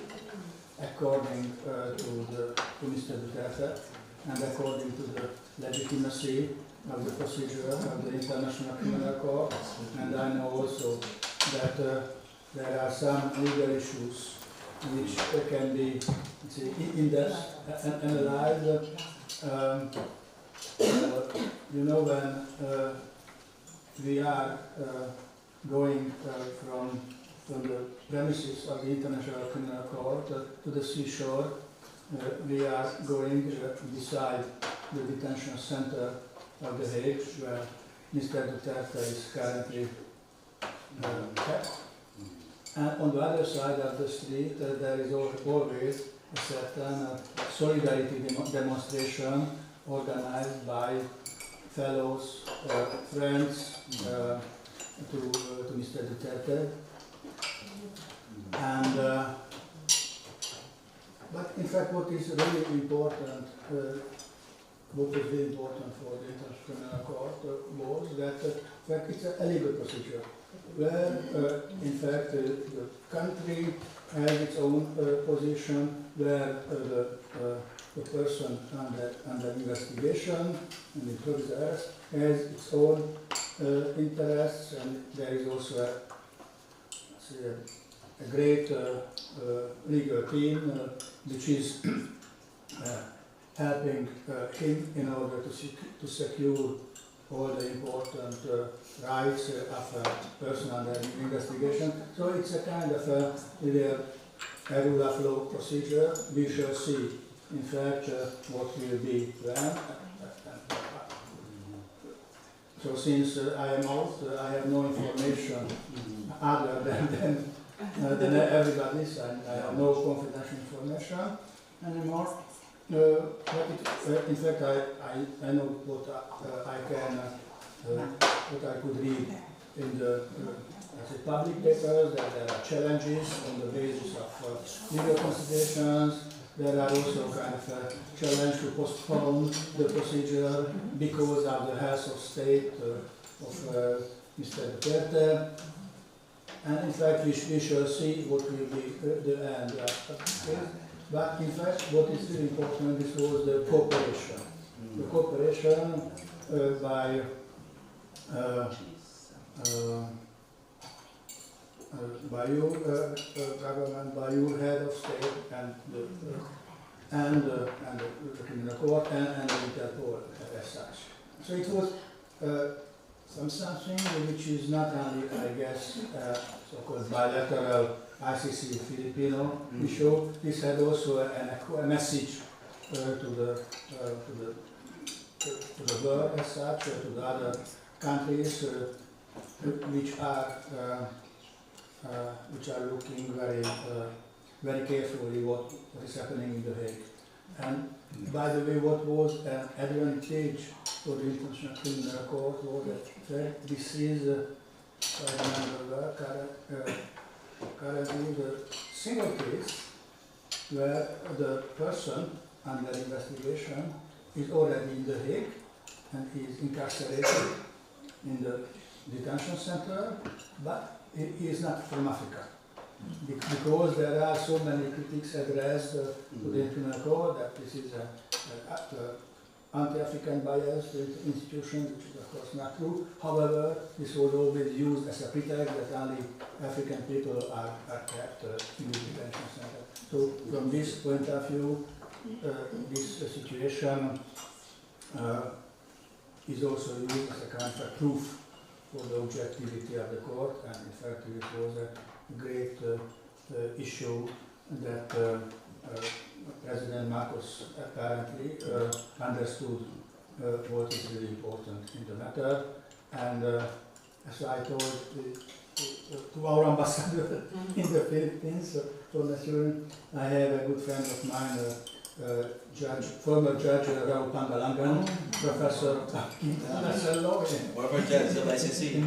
according to Mr. Duterte and according to the legitimacy of the procedure of the International Criminal Court. And I know also that there are some legal issues which can be in-depth analyzed. When we are going from from the premises of the International Criminal Court to the seashore. We are going beside the detention center of The Hague, where Mr. Duterte is currently kept. And on the other side of the street, there is always a certain solidarity demonstration organized by fellows, friends to Mr. Duterte. And but in fact, what is really important, for the International Criminal Court was that in fact it's a legal procedure, where in fact the country has its own position, where the person under investigation and in public arrest has its own interests, and there is also a great legal team which is helping him in order to secure all the important rights of a person under investigation. So it's a kind of a rule of law procedure. We shall see, in fact, what will be when. So since I am out, I have no information other than everybody's, and I have no confidential information anymore. But in fact, I know what I could read in the public papers, that there are challenges on the basis of legal considerations. There are also kind of a challenge to postpone the procedure because of the health of state of Mr. Duterte. And in fact, we shall see what will be the end of this. But in fact, what is really important, this was the cooperation. The cooperation by your government, by your head of state, and the criminal court, and the Interpol as such. So it was something which is not only, I guess, so-called bilateral ICC Filipino issue. This had also a message to the world as such, to the other countries which are looking very carefully what is happening in The Hague. And by the way, what was an advantage for the International Criminal Court was that this is, I remember currently the single case where the person under investigation is already in The Hague and is incarcerated in the detention center, but he is not from Africa. Because there are so many critics addressed to the International Court that this is an anti-African biased institution, which is of course not true. However, this was always used as a pretext that only African people are kept in the detention center. So from this point of view, this situation is also used as a kind of proof for the objectivity of the court, and in fact it was a great issue that President Marcos apparently understood what is really important in the matter. And as I told to our ambassador in the Philippines, I have a good friend of mine, former judge Raul Pangalangan, professor of international law. Former judge of ICC. We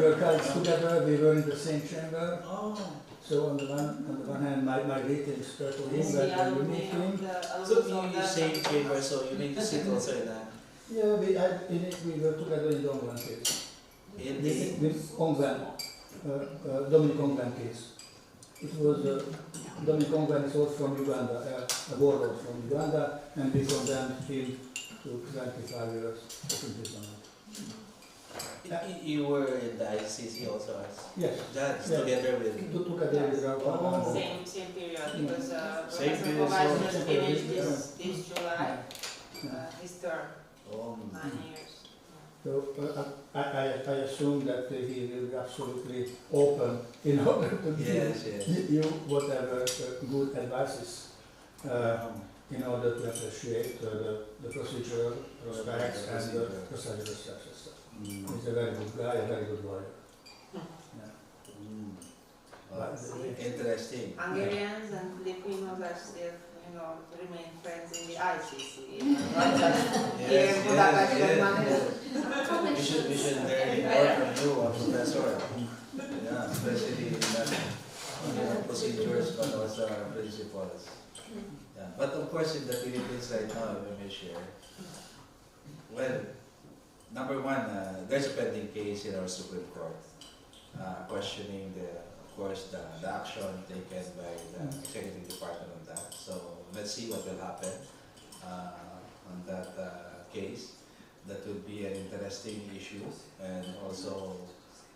were colleagues together, we were in the same chamber. So on the one hand, my greetings to him, that you meet him. So you same chamber, so you need to sit also in that? Yeah, we were together in the Ongwen case. With Ongwen, Dominic Ongwen case. It was Dominic Ongwen is also from Uganda, a warlord from Uganda, and we condemned him to 25 years of imprisonment. You were in the ICC also as judge together with same period, because Professor Kovacs just finished this July his term, 9 years. So I assume that he will be absolutely open in order to give you whatever good advices in order to appreciate the procedural aspects and the procedural steps. He's a very good guy, a very good lawyer. Interesting. Hungarians and Filipinos are still, remain friends in the ICC. We should learn more from you, Professor. Yeah, especially in that procedures, but also principles. Yeah. But of course, in the Philippines right now, we may share. Well, number one, there's a pending case in our Supreme Court questioning the action taken by the executive department on that. So let's see what will happen on that case. That will be an interesting issue, and also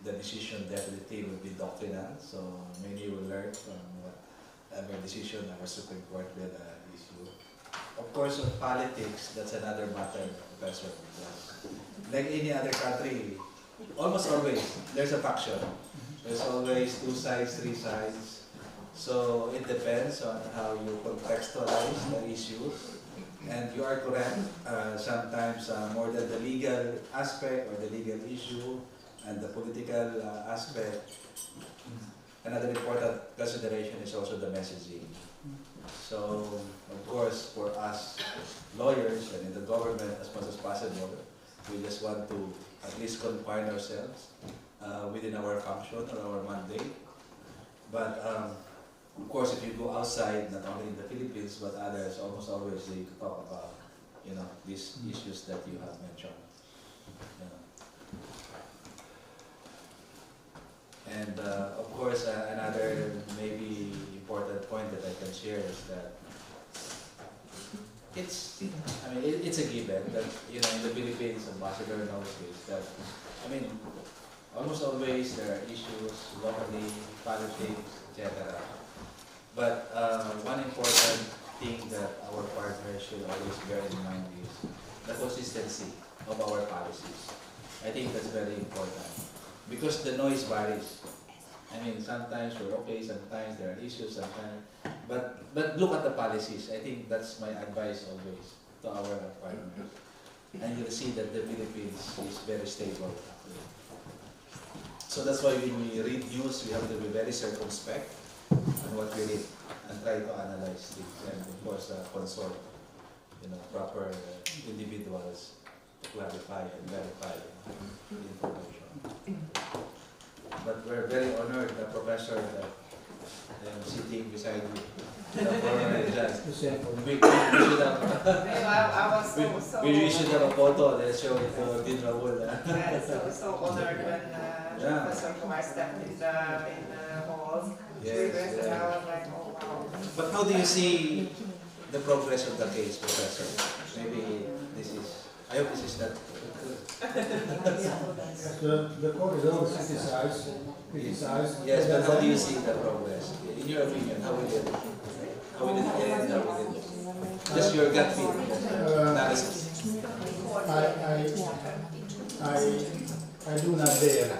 the decision definitely will be doctrinal. So many will learn from whatever decision our Supreme Court will issue. Of course, on politics, that's another matter, Professor. Because like any other country, almost always there's a faction. There's always 2 sides, 3 sides. So it depends on how you contextualize the issues. And you are correct, sometimes more than the legal aspect or the legal issue and the political aspect, another important consideration is also the messaging. So, of course, for us lawyers and in the government, as much as possible, we just want to at least confine ourselves within our function or our mandate. But of course, if you go outside, not only in the Philippines, but others, almost always they talk about, these issues that you have mentioned. And of course, another maybe important point that I can share is that it's a given that, in the Philippines, Ambassador knows this, that, almost always there are issues locally, politics, etc. But one important thing that our partners should always bear in mind is the consistency of our policies. I think that's very important because the noise varies. Sometimes we're okay, sometimes there are issues, sometimes. But look at the policies. I think that's my advice always to our partners. And you'll see that the Philippines is very stable. So that's why when we read news, we have to be very circumspect on what we read and try to analyze things and of course consult proper individuals to clarify and verify the information. But we're very honored, the professor, that sitting beside you. We should have a photo that show it to Dean Raul. So honored when Professor Kumar stepped in the hall. Yes. And I was like, oh wow. But how do you see the progress of the case, Professor? Maybe I hope this is not the court is always criticized. Yes, but how do you see the progress? In your opinion, how will it end? Just your gut feeling, analysis. I do not dare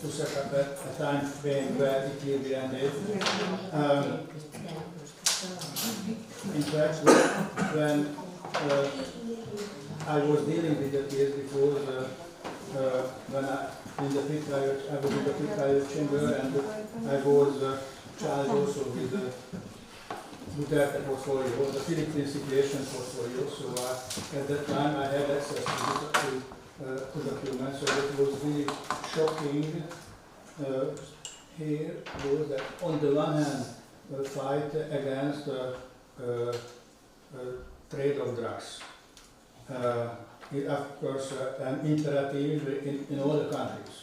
to set up a time frame where it will be ended. In fact, when I was dealing with the case before, when I was in the Fifth Chamber, and I was charged also with the Duterte portfolio, the Philippine situation portfolio. So at that time I had access to documents. So it was really shocking. Here was that on the one hand, the fight against trade of drugs. Of course, an imperative in all the countries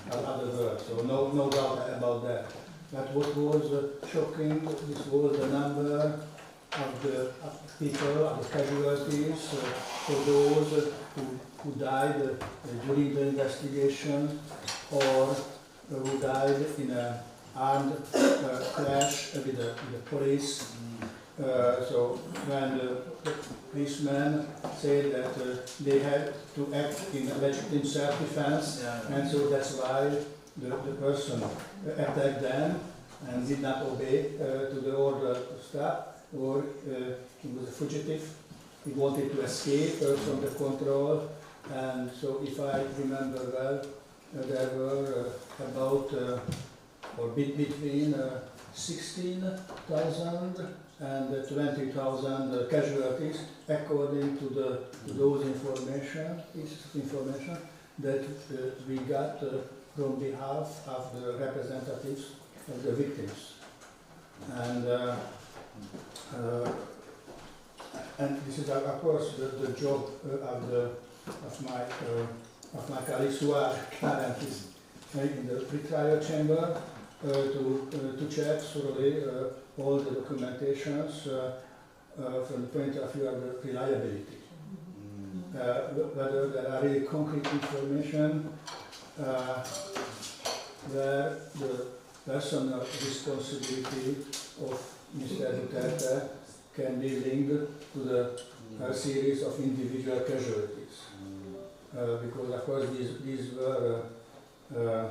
of the world, so no doubt about that. But what was shocking, this was the number of the people, of the casualties, for those who died during the investigation or who died in an armed clash with the police. So when the policemen say that they had to act in legitimate self-defense, and so that's why the person attacked them and did not obey to the order to stop, or he was a fugitive. He wanted to escape from the control, and so if I remember well, there were about or between 16,000 and 20,000 casualties, according to those pieces of information that we got from behalf of the representatives of the victims. And this is of course the job of my colleagues who are currently in the pre-trial chamber to check thoroughly all the documentations from the point of view of the reliability. Whether there are really concrete information where the personal responsibility of Mr. Duterte can be linked to the series of individual casualties. Because of course these were the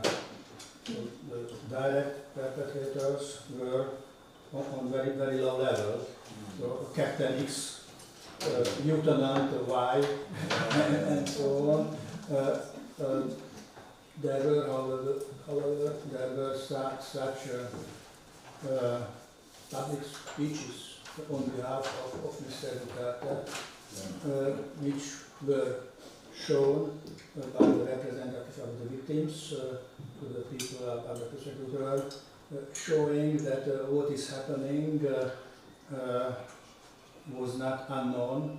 direct perpetrators were on very, very low level. So Captain X, Lieutenant Y, and so on. There were, however, there were such public speeches on behalf of Mr. Duterte, which were shown by the representatives of the victims to the people of the prosecutor, showing that what is happening was not unknown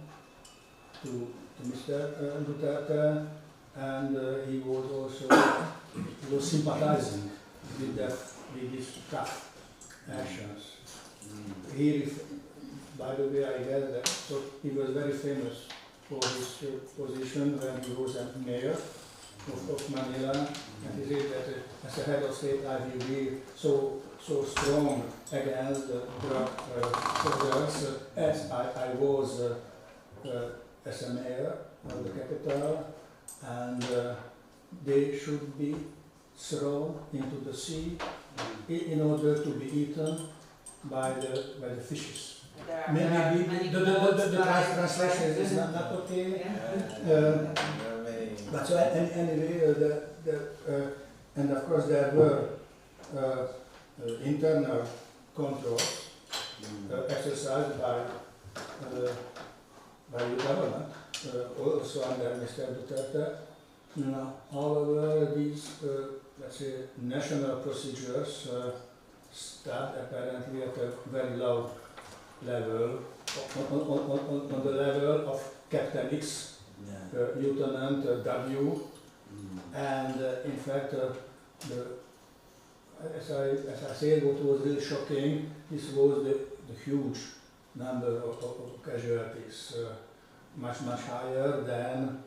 to Mr. Duterte, and he was sympathizing with these tough actions. By the way, I guess that so he was very famous for his position when he was a mayor of Manila, and he said that as a head of state I will be so strong against the drug peddlers as I was as a mayor of the capital, and they should be thrown into the sea in order to be eaten by the fishes. Maybe the translation is not okay. But so anyway, and of course there were internal controls exercised by the government, also under Mr. Duterte. However, these let's say national procedures start apparently at a very low level, on the level of Captain X, Lieutenant W, and in fact, as I said, what was really shocking, this was the huge number of casualties, much higher than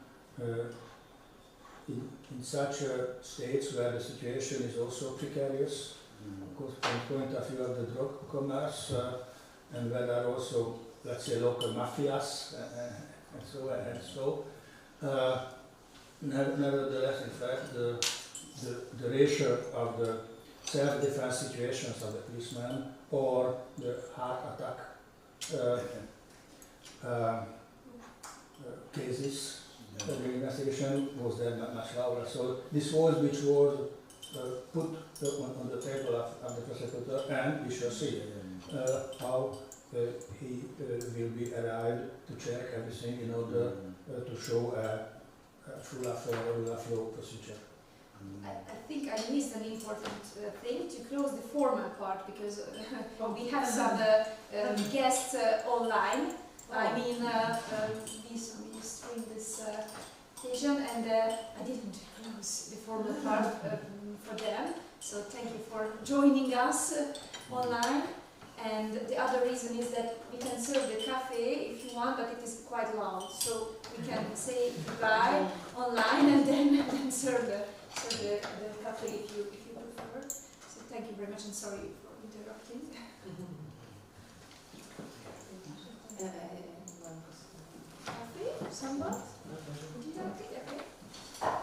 in such states where the situation is also precarious, of course, from the point of view of the drug commerce, and where there are also, let's say, local mafias, and so on and so. Nevertheless, in fact, the ratio of the self-defense situations of the policemen or the heart attack cases of the investigation was then much lower. So this was which was put on the table of the prosecutor, and we shall see how he will be arrived to check everything in order to show a full flow procedure. I think I missed an important thing to close the formal part, because we have some guests online. I mean, we stream this occasion, and I didn't close the formal part for them. So thank you for joining us online. And the other reason is that we can serve the cafe if you want, but it is quite loud. So we can say goodbye online and then serve the cafe if you prefer. So thank you very much, and sorry for interrupting. Coffee? Someone? Would you like it? Okay.